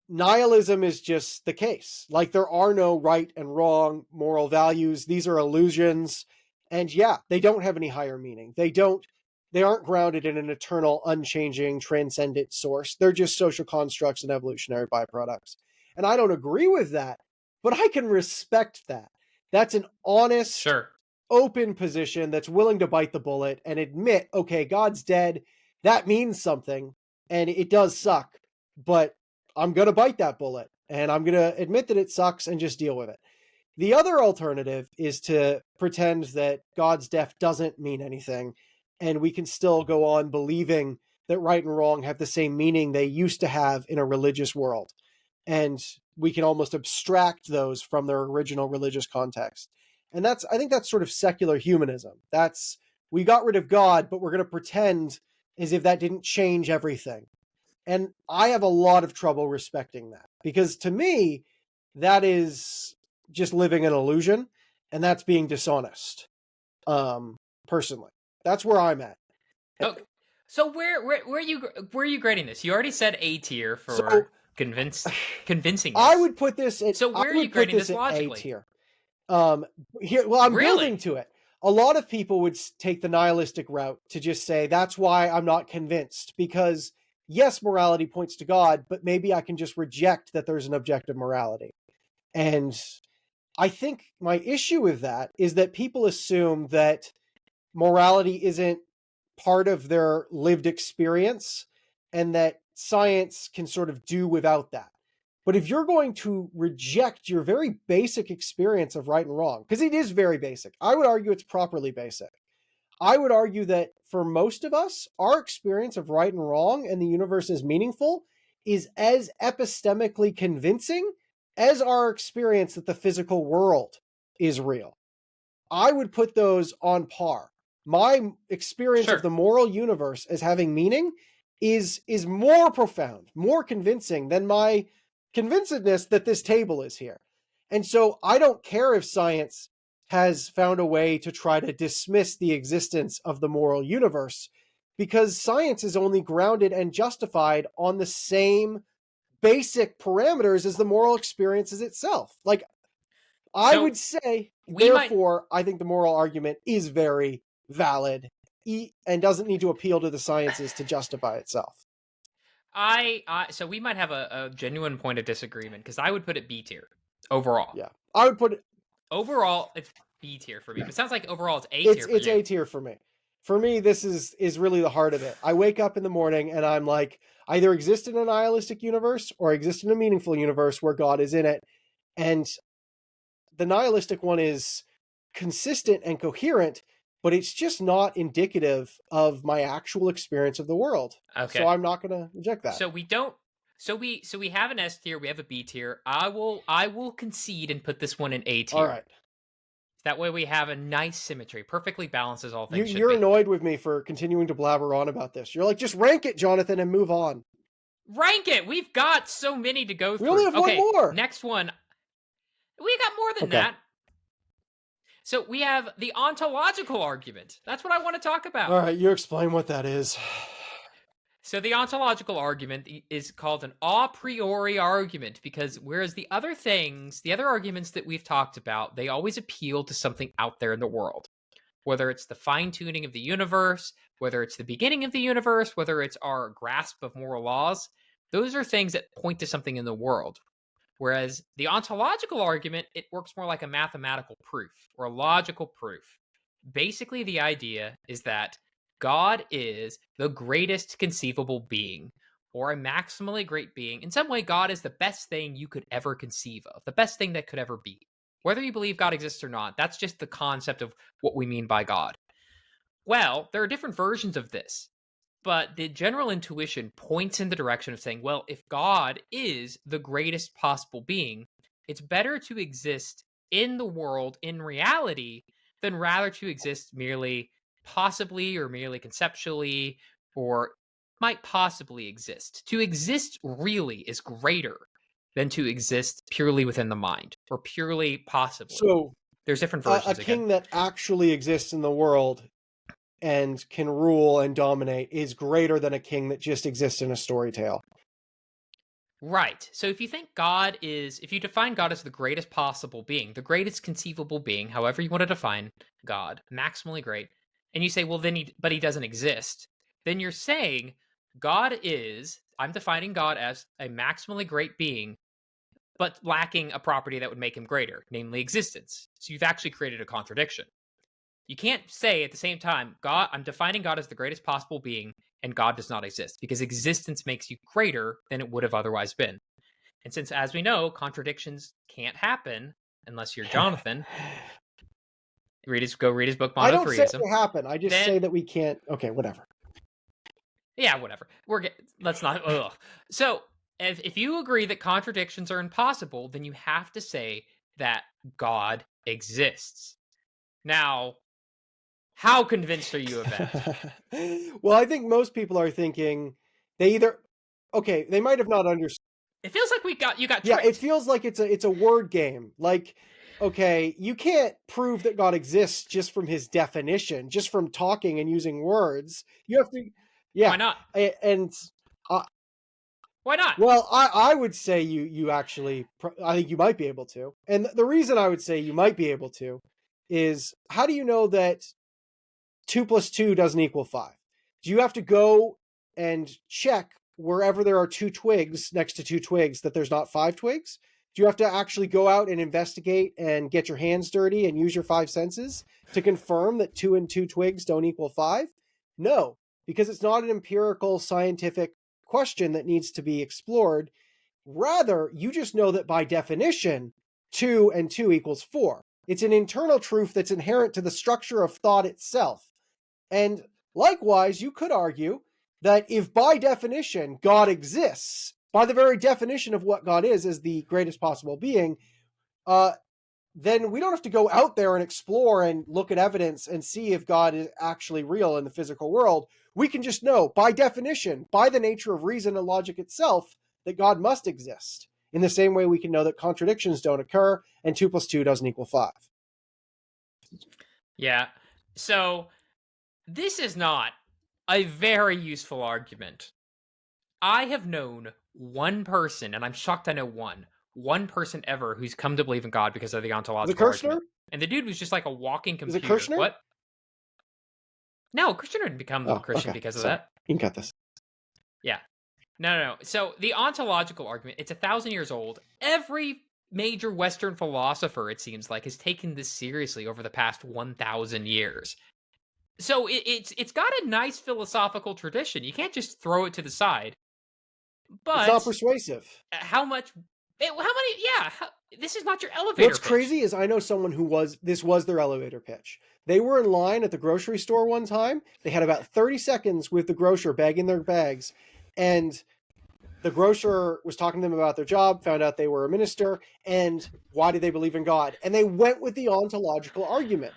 nihilism is just the case. Like there are no right and wrong moral values. These are illusions. And yeah, they don't have any higher meaning. They aren't grounded in an eternal, unchanging, transcendent source. They're just social constructs and evolutionary byproducts. And I don't agree with that, but I can respect that. That's an honest, Sure. open position that's willing to bite the bullet and admit, okay, God's dead. That means something, and it does suck, but I'm going to bite that bullet, and I'm going to admit that it sucks and just deal with it. The other alternative is to pretend that God's death doesn't mean anything, and we can still go on believing that right and wrong have the same meaning they used to have in a religious world. And we can almost abstract those from their original religious context. And I think that's sort of secular humanism. We got rid of God, but we're going to pretend as if that didn't change everything. And I have a lot of trouble respecting that because to me, that is just living an illusion and that's being dishonest. Personally, that's where I'm at. Okay. So where are you grading this? You already said A tier So for convincingness. I would put this at So I where are you would put grading this this at A logically? tier. Here, well, I'm building Really? to it. A lot of people would take the nihilistic route to just say that's why I'm not convinced because yes, morality points to God, but maybe I can just reject that there's an objective morality. And I think my issue with that is that people assume that morality isn't part of their lived experience and that science can sort of do without that. But if you're going to reject your very basic experience of right and wrong, because it is very basic, I would argue it's properly basic. I would argue that for most of us, our experience of right and wrong and the universe is meaningful is as epistemically convincing as our experience that the physical world is real. I would put those on par. My experience of Sure. the moral universe as having meaning is more profound, more convincing than my convincedness that this table is here. And so I don't care if science has found a way to try to dismiss the existence of the moral universe because science is only grounded and justified on the same basic parameters as the moral experience is itself. Like I So would say, we might therefore, I think the moral argument is very valid and doesn't need to appeal to the sciences to justify itself. so we might have a genuine point of disagreement because I would put it B tier overall. Yeah, I would put it. Overall, it's B tier for me. But it sounds like overall it's A It's tier for it's you. A tier for me. For me, this is really the heart of it. I wake up in the morning and I'm like, I either exist in a nihilistic universe or I exist in a meaningful universe where God is in it. And the nihilistic one is consistent and coherent, but it's just not indicative of my actual experience of the world. So Okay. I'm not going to reject that. So we don't. So we have an S tier. We have a B tier. I will concede and put this one in A All tier. right. That way we have a nice symmetry, perfectly balanced as all things should You're be. annoyed with me for continuing to blabber on about this. You're like, just rank it, Jonathan, and move on. Rank it. We've got so many to go We only through. have one Okay, more. next one. We got more than Okay. that. So we have the ontological argument. That's what I want to talk about. All right, you explain what that is. So the ontological argument is called an a priori argument because whereas the other arguments that we've talked about, they always appeal to something out there in the world. Whether it's the fine-tuning of the universe, whether it's the beginning of the universe, whether it's our grasp of moral laws, those are things that point to something in the world. Whereas the ontological argument, it works more like a mathematical proof or a logical proof. Basically, the idea is that God is the greatest conceivable being, or a maximally great being. In some way, God is the best thing you could ever conceive of, the best thing that could ever be. Whether you believe God exists or not, that's just the concept of what we mean by God. Well, there are different versions of this, but the general intuition points in the direction of saying, well, if God is the greatest possible being, it's better to exist in the world in reality than rather to exist merely possibly or merely conceptually or might possibly exist. To exist really is greater than to exist purely within the mind or purely possibly. So There's different a versions again. king that actually exists in the world and can rule and dominate is greater than a king that just exists in a story tale. Right. So if you think God is, if you define God as the greatest possible being, the greatest conceivable being, however you want to define God, maximally great, and you say, well, then but he doesn't exist, then you're saying God is, I'm defining God as a maximally great being, but lacking a property that would make him greater, namely existence. So you've actually created a contradiction. You can't say at the same time, God, I'm defining God as the greatest possible being, and God does not exist, because existence makes you greater than it would have otherwise been. And since, as we know, contradictions can't happen unless you're Jonathan, go read his book I don't say Monotheism. they happen. I just Then, say that we can't. Okay, whatever. yeah, whatever. Let's not. Ugh. So, if you agree that contradictions are impossible, then you have to say that God exists. Now, how convinced are you of that? Well, I think most people are thinking they either they might have not understood. It feels like you got Yeah, it tricked. feels like it's a word game. Like, okay, you can't prove that God exists just from his definition, just from talking and using words. You have to, Why yeah, not? and uh, Why not? well, I would say you actually, I think you might be able to, and the reason I would say you might be able to is, how do you know that 2 + 2 doesn't equal 5? Do you have to go and check wherever there are 2 twigs next to 2 twigs that there's not 5 twigs? Do you have to actually go out and investigate and get your hands dirty and use your 5 senses to confirm that 2 and 2 twigs don't equal 5? No, because it's not an empirical scientific question that needs to be explored. Rather, you just know that by definition, 2 and 2 equals 4. It's an internal truth that's inherent to the structure of thought itself. And likewise, you could argue that if by definition God exists, by the very definition of what God is as the greatest possible being, uh, then we don't have to go out there and explore and look at evidence and see if God is actually real in the physical world. We can just know, by definition, by the nature of reason and logic itself, that God must exist. In the same way we can know that contradictions don't occur and 2 + 2 doesn't equal 5. Yeah. So this is not a very useful argument. I have known one person, and I'm shocked I know one person ever who's come to believe in God because of the Is it ontological Kirshner? argument. And the dude was just like a walking Is it computer. Kirshner? What? No, Christian didn't become a Oh, Christian okay. because of Sorry. that. You can cut this. Yeah. No. So the ontological argument, it's 1,000 years old. Every major Western philosopher, it seems like, has taken this seriously over the past 1,000 years. So it's got a nice philosophical tradition. You can't just throw it to the side. It's not But persuasive. how much? How many? Yeah, this is not your elevator What's pitch. crazy is I know someone who this was their elevator pitch. They were in line at the grocery store one time. They had about 30 seconds with the grocer bagging their bags, and the grocer was talking to them about their job, found out they were a minister, and why did they believe in God? And they went with the ontological argument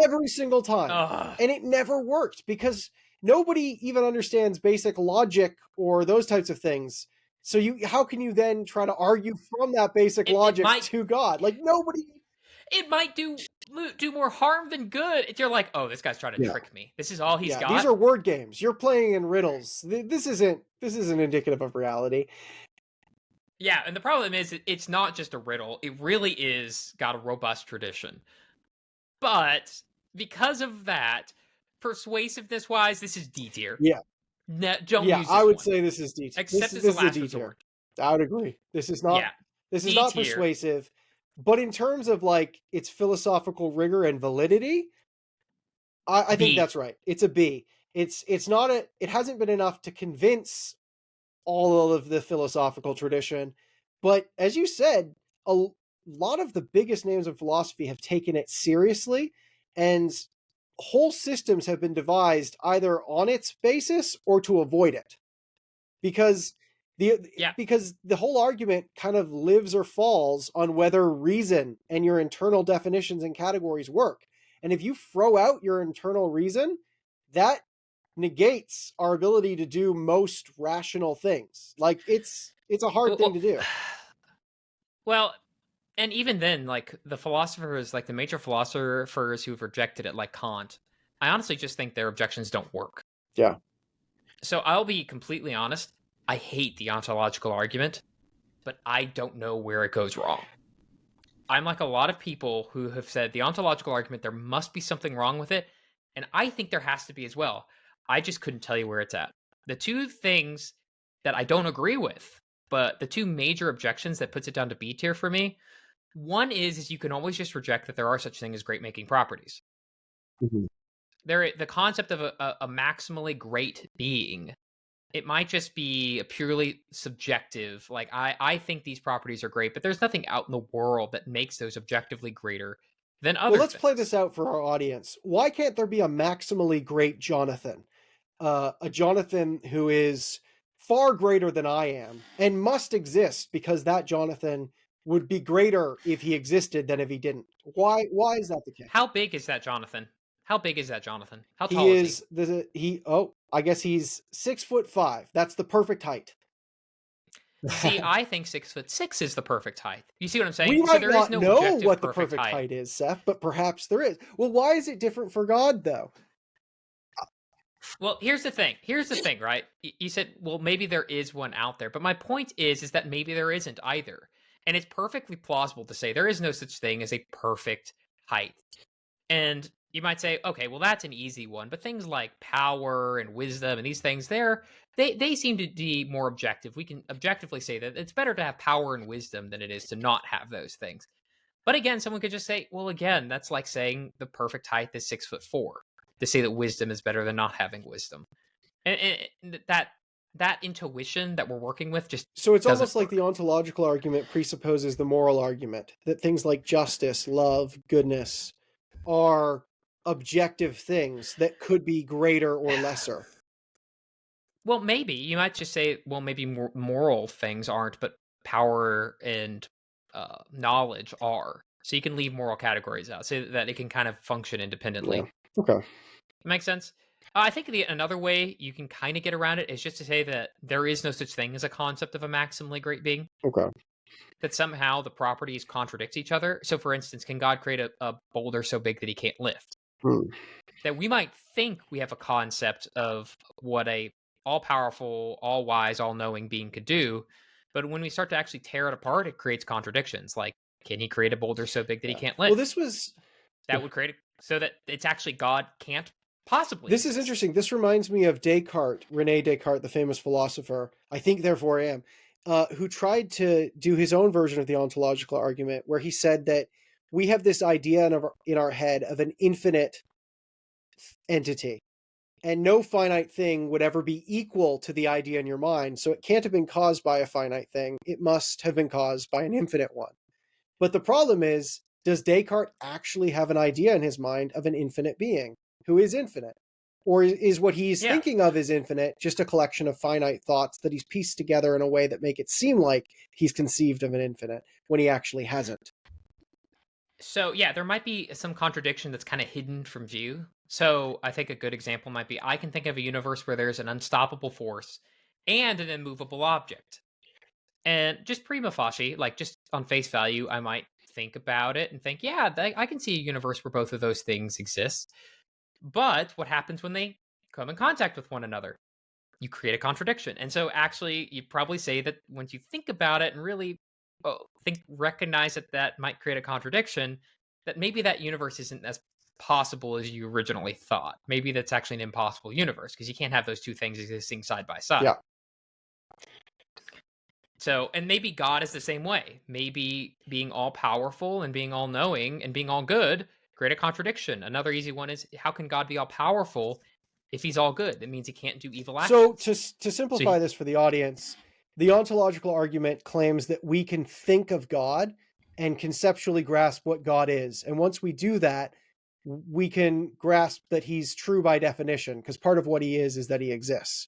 every single time. Ugh. And it never worked because nobody even understands basic logic or those types of things. So how can you then try to argue from that basic logic to God? Like, nobody. It might do more harm than good. You're like, oh, this guy's trying to trick me. This is all he's got. These are word games. You're playing in riddles. This isn't indicative of reality. Yeah, and the problem is it's not just a riddle. It really is got a robust tradition. But because of that, persuasiveness wise, this is D tier. Yeah. Don't use this I would one. say this is D tier. Except This as a is a last D tier. resort. I would agree. This is not D-tier. persuasive. But in terms of like its philosophical rigor and validity, I think B. that's right. It's a B. It's not a. It hasn't been enough to convince all of the philosophical tradition, but as you said, a lot of the biggest names of philosophy have taken it seriously, and whole systems have been devised either on its basis or to avoid it, because Yeah. the whole argument kind of lives or falls on whether reason and your internal definitions and categories work. And if you throw out your internal reason, that negates our ability to do most rational things. Like it's a hard thing to Well, do. well, and even then, like the philosophers, like the major philosophers who've rejected it, like Kant, I honestly just think their objections don't work. Yeah. So I'll be completely honest. I hate the ontological argument, but I don't know where it goes wrong. I'm like a lot of people who have said the ontological argument, there must be something wrong with it. And I think there has to be as well. I just couldn't tell you where it's at. The two things that I don't agree with, but the two major objections that puts it down to B tier for me, one is you can always just reject that there are such things as great making properties. Mhm. The concept of a maximally great being, it might just be a purely subjective, like I think these properties are great, but there's nothing out in the world that makes those objectively greater than Well, other let's play things. this out for our audience. Why can't there be a maximally great Jonathan? A Jonathan who is far greater than I am and must exist because that Jonathan would be greater if he existed than if he didn't. Why is that the case? How big is that Jonathan? How big is that Jonathan? How He tall is he? is I guess he's 6'5". That's the perfect height. See, I think 6'6" is the perfect height. You see what I'm We saying? So might there is not no know objective what the perfect perfect height. height is, Seth, but perhaps there is. Well, why is it different for God though? Well, here's the thing. Here's the thing, right? You said, well, maybe there is one out there, but my point is that maybe there isn't either. And it's perfectly plausible to say there is no such thing as a perfect height. And you might say, okay, well, that's an easy one. But things like power and wisdom and these things, they seem to be more objective. We can objectively say that it's better to have power and wisdom than it is to not have those things. But again, someone could just say, well, again, that's like saying the perfect height is 6'4", to say that wisdom is better than not having wisdom. And that intuition that we're working with just So it's doesn't almost like the work. ontological argument presupposes the moral argument that things like justice, love, goodness are objective things that could be greater or lesser. Well, maybe you might just say, well, maybe moral things aren't, but power and knowledge are. So you can leave moral categories out, so that it can kind of function Yeah. independently. Okay. Makes sense. I think another way you can kind of get around it is just to say that there is no such thing as a concept of a maximally great being. Okay. That somehow the properties contradict each other. So, for instance, can God create a boulder so big that he can't lift? Hmm. That we might think we have a concept of what a all-powerful, all-wise, all-knowing being could do, but when we start to actually tear it apart, it creates contradictions. Like, can he create a boulder so big that he Yeah. can't Well, lift? That would create so that it's actually God can't possibly this is exist. interesting. This reminds me of Descartes, Rene Descartes, the famous philosopher. I think, therefore, I am, who tried to do his own version of the ontological argument, where he said that we have this idea in our head of an infinite entity, and no finite thing would ever be equal to the idea in your mind. So it can't have been caused by a finite thing. It must have been caused by an infinite one. But the problem is, does Descartes actually have an idea in his mind of an infinite being who is infinite? Or is what he's Yeah. thinking of is infinite just a collection of finite thoughts that he's pieced together in a way that make it seem like he's conceived of an infinite when he actually hasn't? So yeah, there might be some contradiction that's kind of hidden from view. So I think a good example might be I can think of a universe where there's an unstoppable force and an immovable object. And just prima facie, like just on face value, I might think about it and think, yeah, I can see a universe where both of those things exist. But what happens when they come in contact with one another? You create a contradiction. And so actually, you probably say that once you think about it and really recognize that that might create a contradiction, that maybe that universe isn't as possible as you originally thought. Maybe that's actually an impossible universe because you can't have those two things existing side by side. Yeah. So, and maybe God is the same way. Maybe being all powerful and being all knowing and being all good create a contradiction. Another easy one is, how can God be all powerful if he's all good? That means he can't do evil So actions. to simplify this for the audience, the ontological argument claims that we can think of God and conceptually grasp what God is. And once we do that, we can grasp that he's true by definition, because part of what he is that he exists.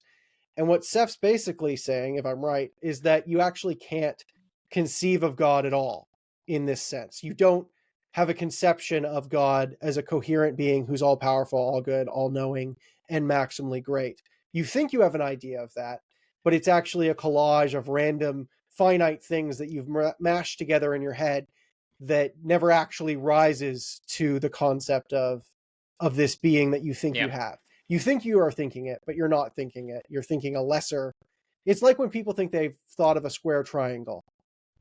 And what Seth's basically saying, if I'm right, is that you actually can't conceive of God at all in this sense. You don't have a conception of God as a coherent being who's all powerful, all good, all knowing, and maximally great. You think you have an idea of that, but it's actually a collage of random finite things that you've mashed together in your head that never actually rises to the concept of this being that you think you have. You think you are thinking it, but you're not thinking it. You're thinking a lesser. It's like when people think they've thought of a square triangle.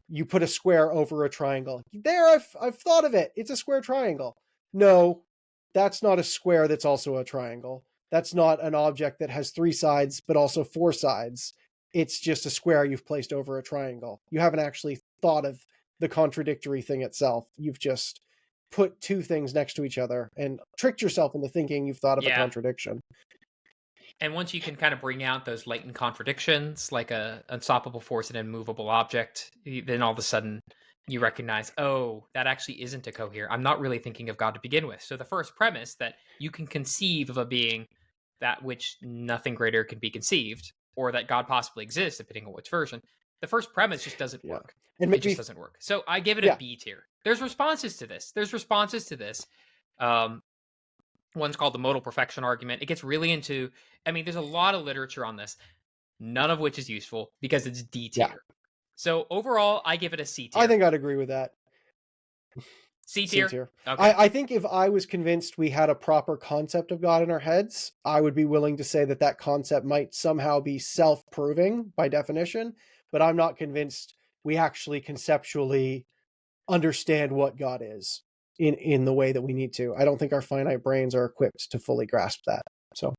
You put a square over a triangle. There, I've thought of it. It's a square triangle. No, that's not a square that's also a triangle. That's not an object that has 3 sides, but also 4 sides. It's just a square you've placed over a triangle. You haven't actually thought of the contradictory thing itself. You've just put 2 things next to each other and tricked yourself into thinking you've thought of a contradiction. And once you can kind of bring out those latent contradictions, like a unstoppable force and an immovable object, then all of a sudden you recognize, oh, that actually isn't a coherent. I'm not really thinking of God to begin with. So the first premise that you can conceive of a being that which nothing greater can be conceived, or that God possibly exists, depending on which version, the first premise just doesn't work. And it just doesn't work. So I give it a B tier. There's responses to this. One's called the modal perfection argument. It gets really into, there's a lot of literature on this, none of which is useful because it's D tier. Yeah. So overall, I give it a C tier. I think I'd agree with that. C tier? Okay. I think if I was convinced we had a proper concept of God in our heads, I would be willing to say that concept might somehow be self-proving by definition, but I'm not convinced we actually conceptually understand what God is in the way that we need to. I don't think our finite brains are equipped to fully grasp that. So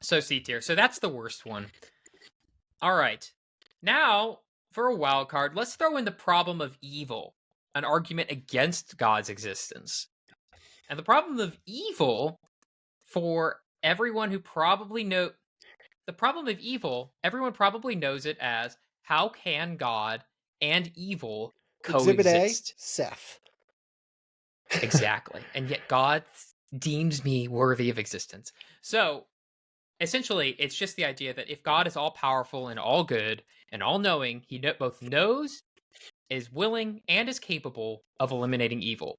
C tier. So that's the worst one. All right. Now, for a wild card, let's throw in the problem of evil, an argument against God's existence. And the problem of evil, for everyone who probably everyone probably knows it as, how can God and evil coexist? Exhibit A, Seth. Exactly. And yet God deems me worthy of existence. So essentially, it's just the idea that if God is all powerful and all good and all knowing, he both knows, is willing, and is capable of eliminating evil.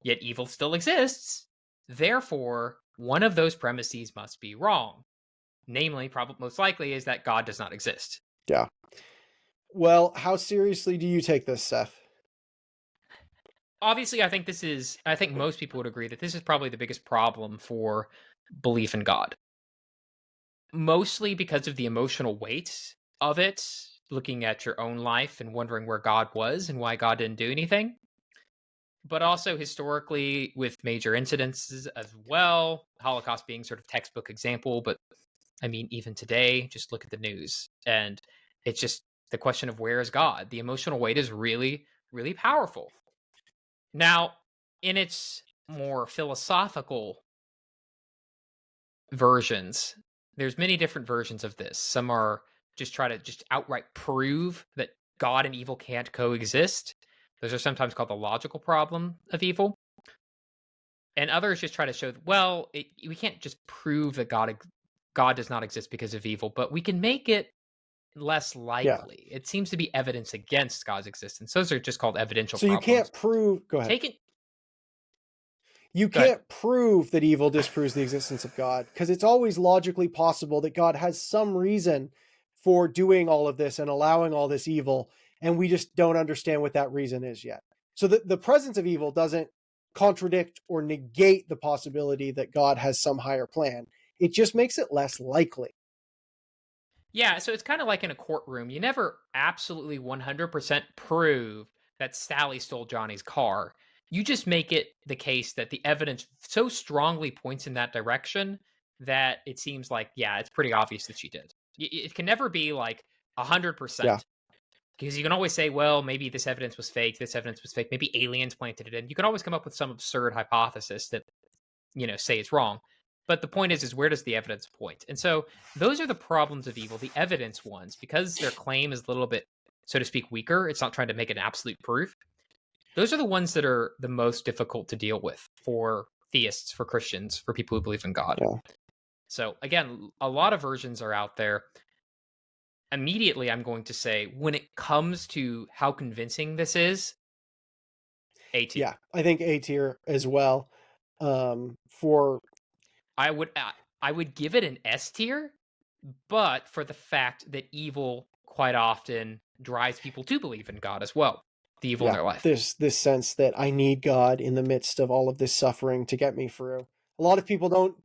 Yet evil still exists. Therefore, one of those premises must be wrong. Namely, probably most likely, is that God does not exist. Yeah. Well, how seriously do you take this, Seth? Obviously, I think most people would agree that this is probably the biggest problem for belief in God. Mostly because of the emotional weight of it, looking at your own life and wondering where God was and why God didn't do anything. But also historically with major incidences as well, Holocaust being sort of textbook example, but even today, just look at the news and it's just the question of where is God? The emotional weight is really, really powerful. Now, in its more philosophical versions, there's many different versions of this. Some are just try to just outright prove that God and evil can't coexist. Those are sometimes called the logical problem of evil. And others just try to show, we can't just prove that God does not exist because of evil, but we can make it less likely. Yeah. It seems to be evidence against God's existence. Those are just called evidential problems. So you can't prove... Go ahead. You Go can't ahead. prove that evil disproves the existence of God, because it's always logically possible that God has some reason for doing all of this and allowing all this evil, and we just don't understand what that reason is yet. So the presence of evil doesn't contradict or negate the possibility that God has some higher plan. It just makes it less likely. Yeah, so it's kind of like in a courtroom. You never absolutely 100% prove that Sally stole Johnny's car. You just make it the case that the evidence so strongly points in that direction that it seems like, it's pretty obvious that she did. It can never be like 100%. Yeah. Because you can always say, well, maybe this evidence was fake, maybe aliens planted it in. You can always come up with some absurd hypothesis that, say it's wrong. But the point is where does the evidence point? And so those are the problems of evil, the evidence ones, because their claim is a little bit, so to speak, weaker. It's not trying to make an absolute proof. Those are the ones that are the most difficult to deal with for theists, for Christians, for people who believe in God. Yeah. So again, a lot of versions are out there. Immediately, I'm going to say, when it comes to how convincing this is, A tier. Yeah, I think A tier as well. I would give it an S tier, but for the fact that evil quite often drives people to believe in God as well. The evil in their life. There's this sense that I need God in the midst of all of this suffering to get me through. A lot of people don't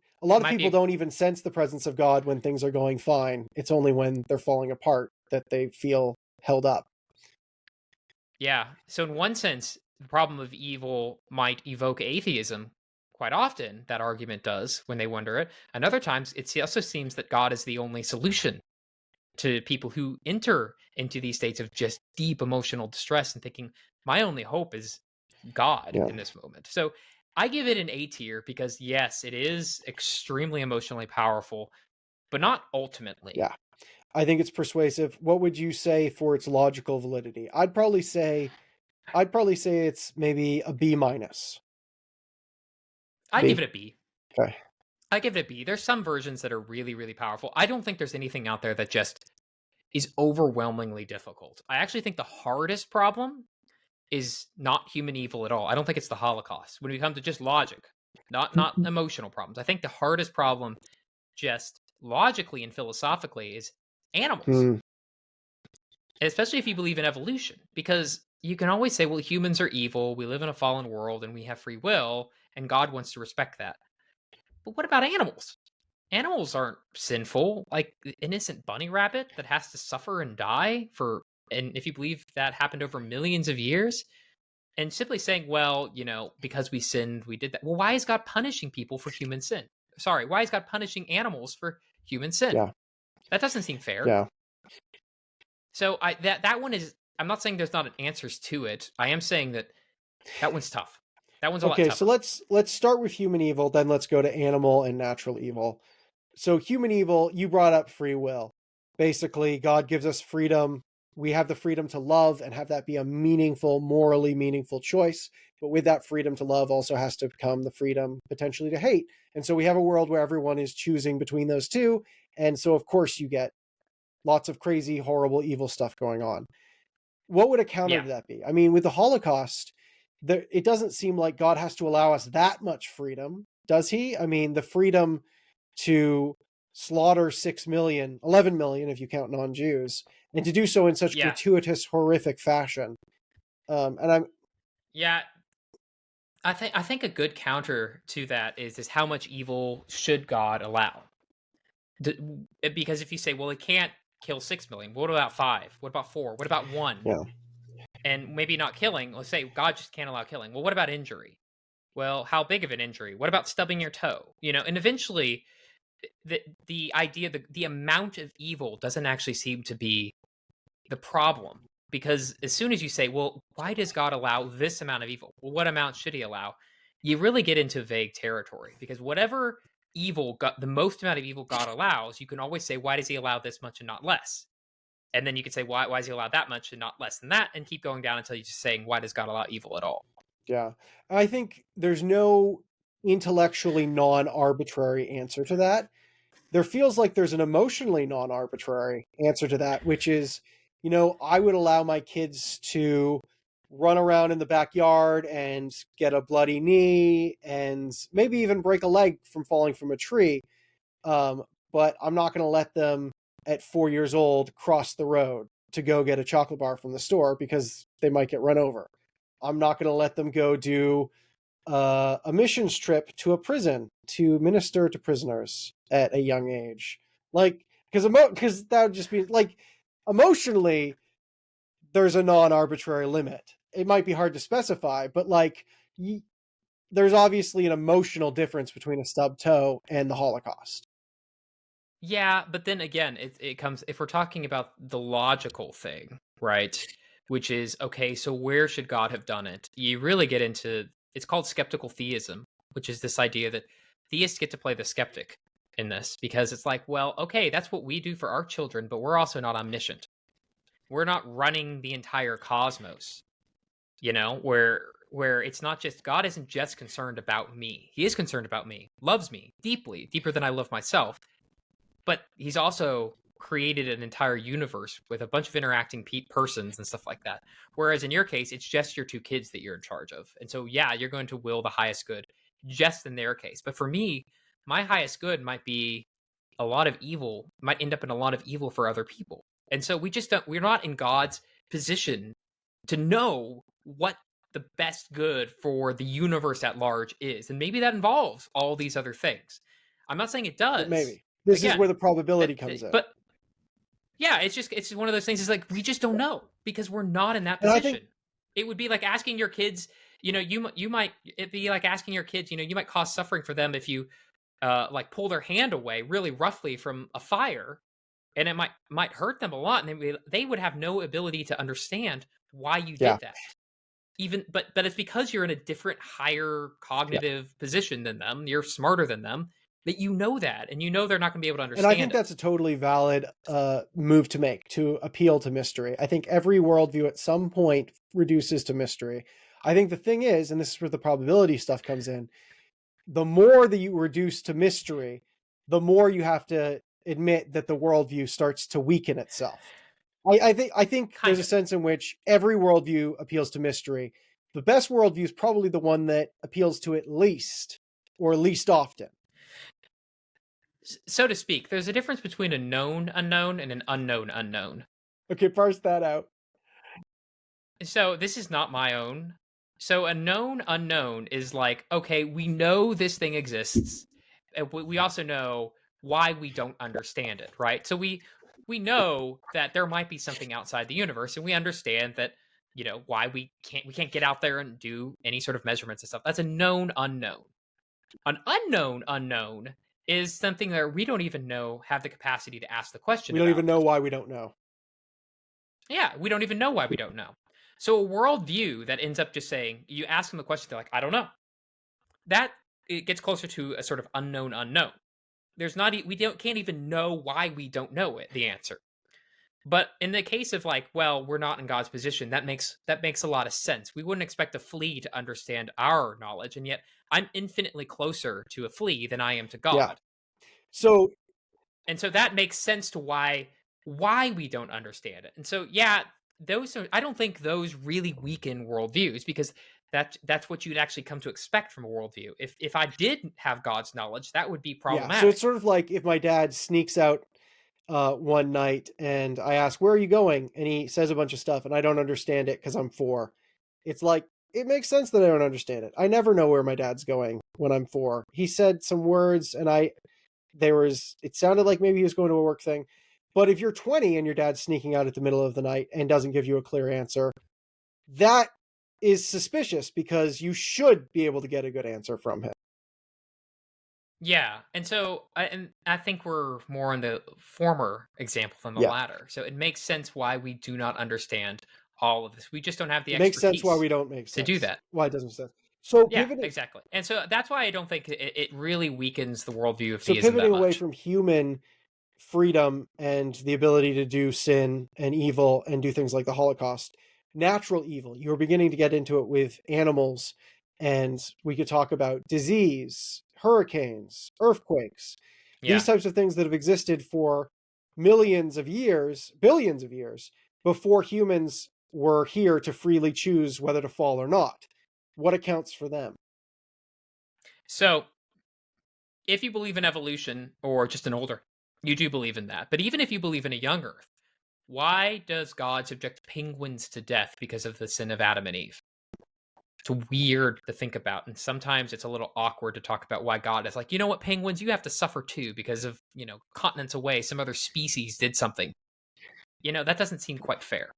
even sense the presence of God when things are going fine. It's only when they're falling apart that they feel held up. Yeah. So in one sense, the problem of evil might evoke atheism quite often. That argument does when they wonder it. And other times, it also seems that God is the only solution to people who enter into these states of just deep emotional distress and thinking, my only hope is God in this moment. So I give it an A tier because, yes, it is extremely emotionally powerful, but not ultimately. Yeah. I think it's persuasive. What would you say for its logical validity? I'd probably say it's maybe a B minus. I give it a B. Okay. I give it a B. There's some versions that are really, really powerful. I don't think there's anything out there that just is overwhelmingly difficult. I actually think the hardest problem is not human evil at all. I don't think it's the Holocaust. When we come to just logic, not emotional problems, I think the hardest problem, just logically and philosophically, is animals. Especially if you believe in evolution, because you can always say, well, humans are evil, we live in a fallen world, and we have free will, and God wants to respect that. But what about animals? Animals aren't sinful. Like the innocent bunny rabbit that has to suffer and die and if you believe that happened over millions of years, and simply saying, well, because we sinned, we did that. Well, why is God punishing people for human sin? Sorry, why is God punishing animals for human sin? Yeah. That doesn't seem fair. Yeah. So that one is, I'm not saying there's not answers to it. I am saying that one's tough. That one's a lot tougher. Okay, so let's start with human evil, then let's go to animal and natural evil. So human evil, you brought up free will. Basically, God gives us freedom. We have the freedom to love and have that be a meaningful, morally meaningful choice. But with that freedom to love also has to come the freedom potentially to hate. And so we have a world where everyone is choosing between those two. And so, of course, you get lots of crazy, horrible, evil stuff going on. What would a counter to that be? I mean, with the Holocaust, it doesn't seem like God has to allow us that much freedom, does he? I mean, the freedom to slaughter 6 million, 11 million, if you count non-Jews, and to do so in such gratuitous, horrific fashion. I think a good counter to that is how much evil should God allow? Because if you say, well, it can't kill 6 million, what about 5? What about 4? What about 1? Yeah. And maybe not killing. Let's say God just can't allow killing. Well, what about injury? Well, how big of an injury? What about stubbing your toe? And eventually the idea, the amount of evil doesn't actually seem to be the problem, because as soon as you say, well, why does God allow this amount of evil? Well, what amount should he allow? You really get into vague territory, because whatever evil, the most amount of evil God allows, you can always say, why does he allow this much and not less? And then you can say, why does he allow that much and not less than that? And keep going down until you're just saying, why does God allow evil at all? Yeah. I think there's no intellectually non-arbitrary answer to that. There feels like there's an emotionally non-arbitrary answer to that, which is, I would allow my kids to run around in the backyard and get a bloody knee and maybe even break a leg from falling from a tree. But I'm not going to let them at 4 years old cross the road to go get a chocolate bar from the store because they might get run over. I'm not going to let them go do a missions trip to a prison to minister to prisoners at a young age. Like, because that would just be like, emotionally, there's a non-arbitrary limit. It might be hard to specify, but like, there's obviously an emotional difference between a stubbed toe and the Holocaust. Yeah, but then again, it comes, if we're talking about the logical thing, right? Which is, okay, so where should God have done it? You really get into, it's called skeptical theism, which is this idea that theists get to play the skeptic in this, because it's like, well, okay, that's what we do for our children, but we're also not omniscient. We're not running the entire cosmos, where it's not just, God isn't just concerned about me. He is concerned about me, loves me deeply, deeper than I love myself. But he's also created an entire universe with a bunch of interacting persons and stuff like that. Whereas in your case, it's just your two kids that you're in charge of. And so, yeah, you're going to will the highest good just in their case. But for me, my highest good might be a lot of evil, might end up in a lot of evil for other people. And so we're not in God's position to know what the best good for the universe at large is. And maybe that involves all these other things. I'm not saying it does. But maybe. This is Again, where the probability comes in. But yeah, it's one of those things. It's like, we just don't know because we're not in that position. It would be like asking your kids, it'd be like asking your kids, you might cause suffering for them if you like pull their hand away really roughly from a fire, and it might hurt them a lot, and they would have no ability to understand why you did that. But it's because you're in a different, higher cognitive position than them. You're smarter than them, that that, and they're not going to be able to understand. And I think that's a totally valid move to make, to appeal to mystery. I think every worldview at some point reduces to mystery. I think the thing is, and this is where the probability stuff comes in, the more that you reduce to mystery, the more you have to admit that the worldview starts to weaken itself. I think there's a sense in which every worldview appeals to mystery. The best worldview is probably the one that appeals to it least, or least often. So to speak, there's a difference between a known unknown and an unknown unknown. Okay, parse that out. So this is not my own. So a known unknown is like, okay, we know this thing exists. We also know why we don't understand it, right? So we know that there might be something outside the universe, and we understand that, why we can't get out there and do any sort of measurements and stuff. That's a known unknown. An unknown unknown is something that we don't even have the capacity to ask the question. We don't even know why we don't know. Yeah, we don't even know why we don't know. So a worldview that ends up just saying, you ask them the question, they're like, I don't know. That it gets closer to a sort of unknown unknown. Can't even know why we don't know the answer. But in the case of like, well, we're not in God's position, that makes a lot of sense. We wouldn't expect a flea to understand our knowledge, and yet I'm infinitely closer to a flea than I am to God. Yeah. So that makes sense to why we don't understand it. And so, yeah, I don't think those really weaken worldviews, because that's what you'd actually come to expect from a worldview. If I did have God's knowledge, that would be problematic. Yeah, so it's sort of like if my dad sneaks out one night and I ask, where are you going? And he says a bunch of stuff and I don't understand it because I'm 4. It's like, it makes sense that I don't understand it. I never know where my dad's going when I'm 4. He said some words and it sounded like maybe he was going to a work thing. But if you're 20 and your dad's sneaking out at the middle of the night and doesn't give you a clear answer, that is suspicious, because you should be able to get a good answer from him. Yeah, and so I think we're more in the former example than the latter. So it makes sense why we do not understand all of this. We just don't have the expertise. Makes sense why we don't make sense to do that. Why it doesn't make sense. So yeah, exactly. And so that's why I don't think it really weakens the worldview of theism. So pivoting away from human freedom and the ability to do sin and evil and do things like the Holocaust, natural evil, you were beginning to get into it with animals, and we could talk about disease, hurricanes, earthquakes, these types of things that have existed for millions of years, billions of years, before humans were here to freely choose whether to fall or not. What accounts for them? So, if you believe in evolution, or just an older, you do believe in that. But even if you believe in a young Earth, why does God subject penguins to death because of the sin of Adam and Eve? It's weird to think about, and sometimes it's a little awkward to talk about why God is like, you know what, penguins, you have to suffer too because of, continents away, some other species did something. That doesn't seem quite fair.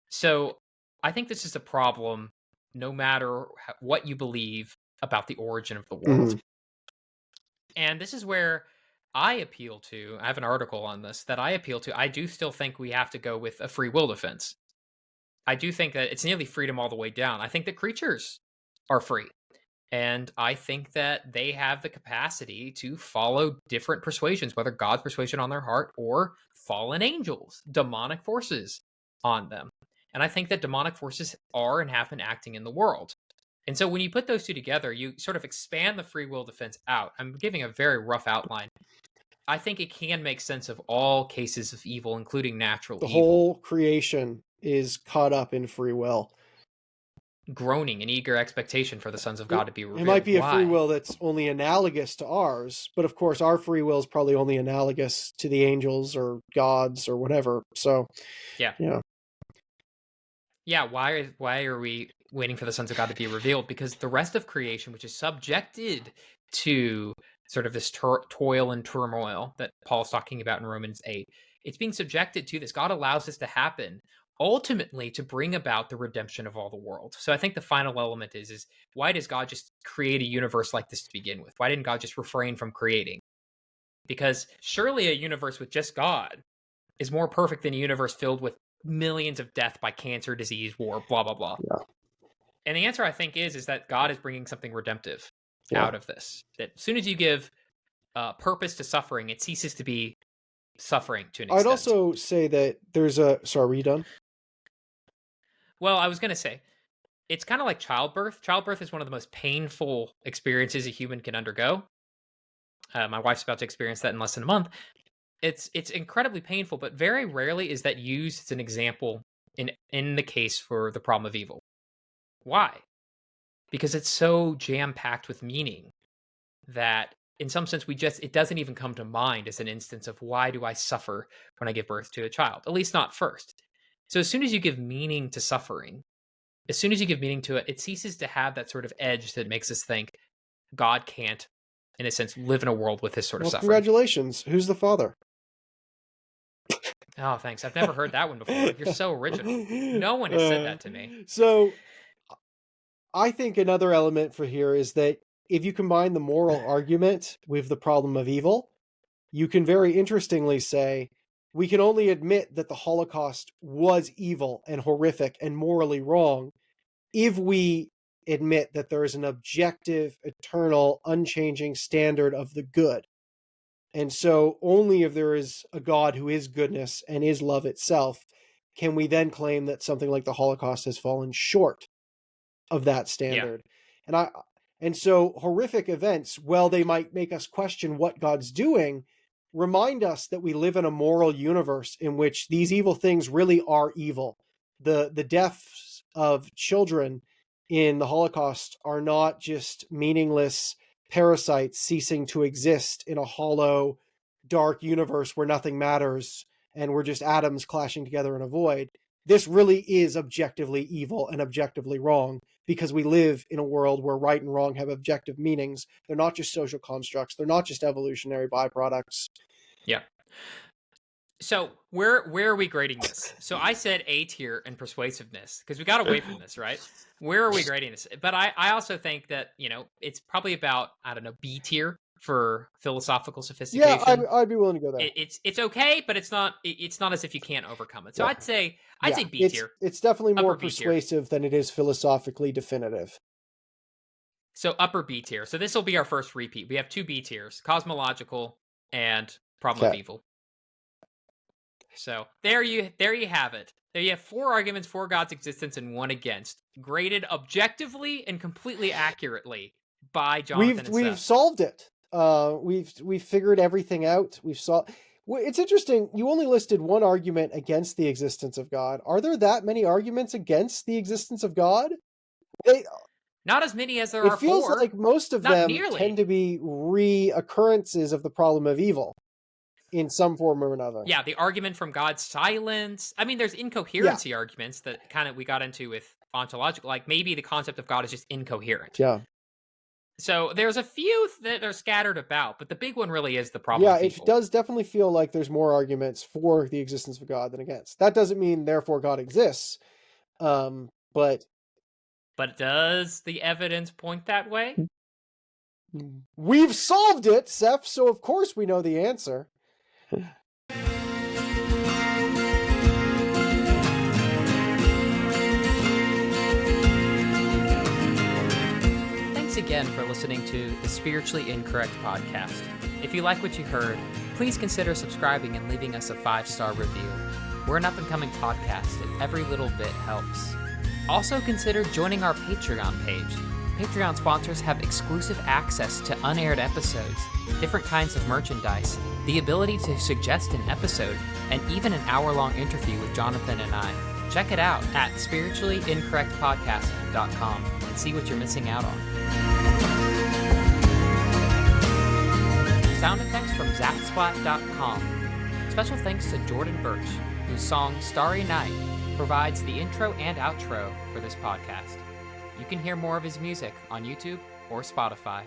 So I think this is a problem no matter what you believe about the origin of the world. Mm-hmm. And this is where I appeal to, I have an article on this that I appeal to. I do still think we have to go with a free will defense. I do think that it's nearly freedom all the way down. I think that creatures are free. And I think that they have the capacity to follow different persuasions, whether God's persuasion on their heart or fallen angels, demonic forces on them. And I think that demonic forces are and have been acting in the world. And so when you put those two together, you sort of expand the free will defense out. I'm giving a very rough outline. I think it can make sense of all cases of evil, including natural The evil. whole creation is caught up in free will. Groaning in eager expectation for the sons of God to be revealed. It might be Why? a free will that's only analogous to ours, but of course our free will is probably only analogous to the angels or gods or whatever. So, yeah. Why are we waiting for the sons of God to be revealed? Because the rest of creation, which is subjected to sort of this toil and turmoil that Paul's talking about in Romans 8, it's being subjected to this. God allows this to happen ultimately to bring about the redemption of all the world. So I think the final element is why does God just create a universe like this to begin with? Why didn't God just refrain from creating? Because surely a universe with just God is more perfect than a universe filled with millions of death by cancer, disease, war, blah, blah, blah. Yeah. And the answer, I think, is that God is bringing something redemptive out of this. That as soon as you give purpose to suffering, it ceases to be suffering to an extent. I'd also say that there's a... Sorry, were you done? Well, I was going to say, it's kind of like childbirth. Childbirth is one of the most painful experiences a human can undergo. My wife's about to experience that in less than a month. It's incredibly painful, but very rarely is that used as an example in the case for the problem of evil. Why? Because it's so jam-packed with meaning that in some sense it doesn't even come to mind as an instance of why do I suffer when I give birth to a child, at least not first. So as soon as you give meaning to suffering, as soon as you give meaning to it, it ceases to have that sort of edge that makes us think God can't, in a sense, live in a world with this sort of suffering. Congratulations. Who's the father? Oh, thanks. I've never heard that one before. You're so original. No one has said that to me. So I think another element for here is that if you combine the moral argument with the problem of evil, you can very interestingly say, we can only admit that the Holocaust was evil and horrific and morally wrong if we admit that there is an objective, eternal, unchanging standard of the good. And so only if there is a God who is goodness and is love itself can we then claim that something like the Holocaust has fallen short of that standard. Yeah. And so horrific events, while they might make us question what God's doing, remind us that we live in a moral universe in which these evil things really are evil. The deaths of children in the Holocaust are not just meaningless parasites ceasing to exist in a hollow, dark universe where nothing matters and we're just atoms clashing together in a void. This really is objectively evil and objectively wrong because we live in a world where right and wrong have objective meanings. They're not just social constructs. They're not just evolutionary byproducts. Yeah. So where are we grading this? So I said A tier in persuasiveness because we got away from this, right? Where are we grading this? But I also think that, it's probably about, I don't know, B tier for philosophical sophistication. Yeah, I'd be willing to go there. It's okay, but it's not as if you can't overcome it. So yeah. I'd say B tier. It's definitely more persuasive than it is philosophically definitive. So upper B tier. So this will be our first repeat. We have 2 B tiers, cosmological and problem of evil. So there you have it. There you have 4 arguments for God's existence and 1 against, graded objectively and completely accurately by Jonathan and We've Seth. solved it. We've figured everything out. We've solved. It's interesting. You only listed 1 argument against the existence of God. Are there that many arguments against the existence of God? Not as many as there are 4. It feels like most of them tend to be reoccurrences of the problem of evil in some form or another. Yeah, the argument from God's silence. I mean, there's incoherency arguments that kind of we got into with ontological. Like maybe the concept of God is just incoherent. Yeah. So there's a few that are scattered about, but the big one really is the problem of evil. It does definitely feel like there's more arguments for the existence of God than against. That doesn't mean, therefore, God exists. But does the evidence point that way? We've solved it, Seth, so of course we know the answer. again for listening to the Spiritually Incorrect podcast. If you like what you heard, please consider subscribing and leaving us a 5-star review. We're an up-and-coming podcast, and every little bit helps. Also consider joining our Patreon page. Patreon sponsors have exclusive access to unaired episodes, different kinds of merchandise, the ability to suggest an episode, and even an hour-long interview with Jonathan and I. Check it out at spirituallyincorrectpodcast.com and see what you're missing out on. Sound effects from zapsplat.com. Special thanks to Jordan Birch, whose song Starry Night provides the intro and outro for this podcast. You can hear more of his music on YouTube or Spotify.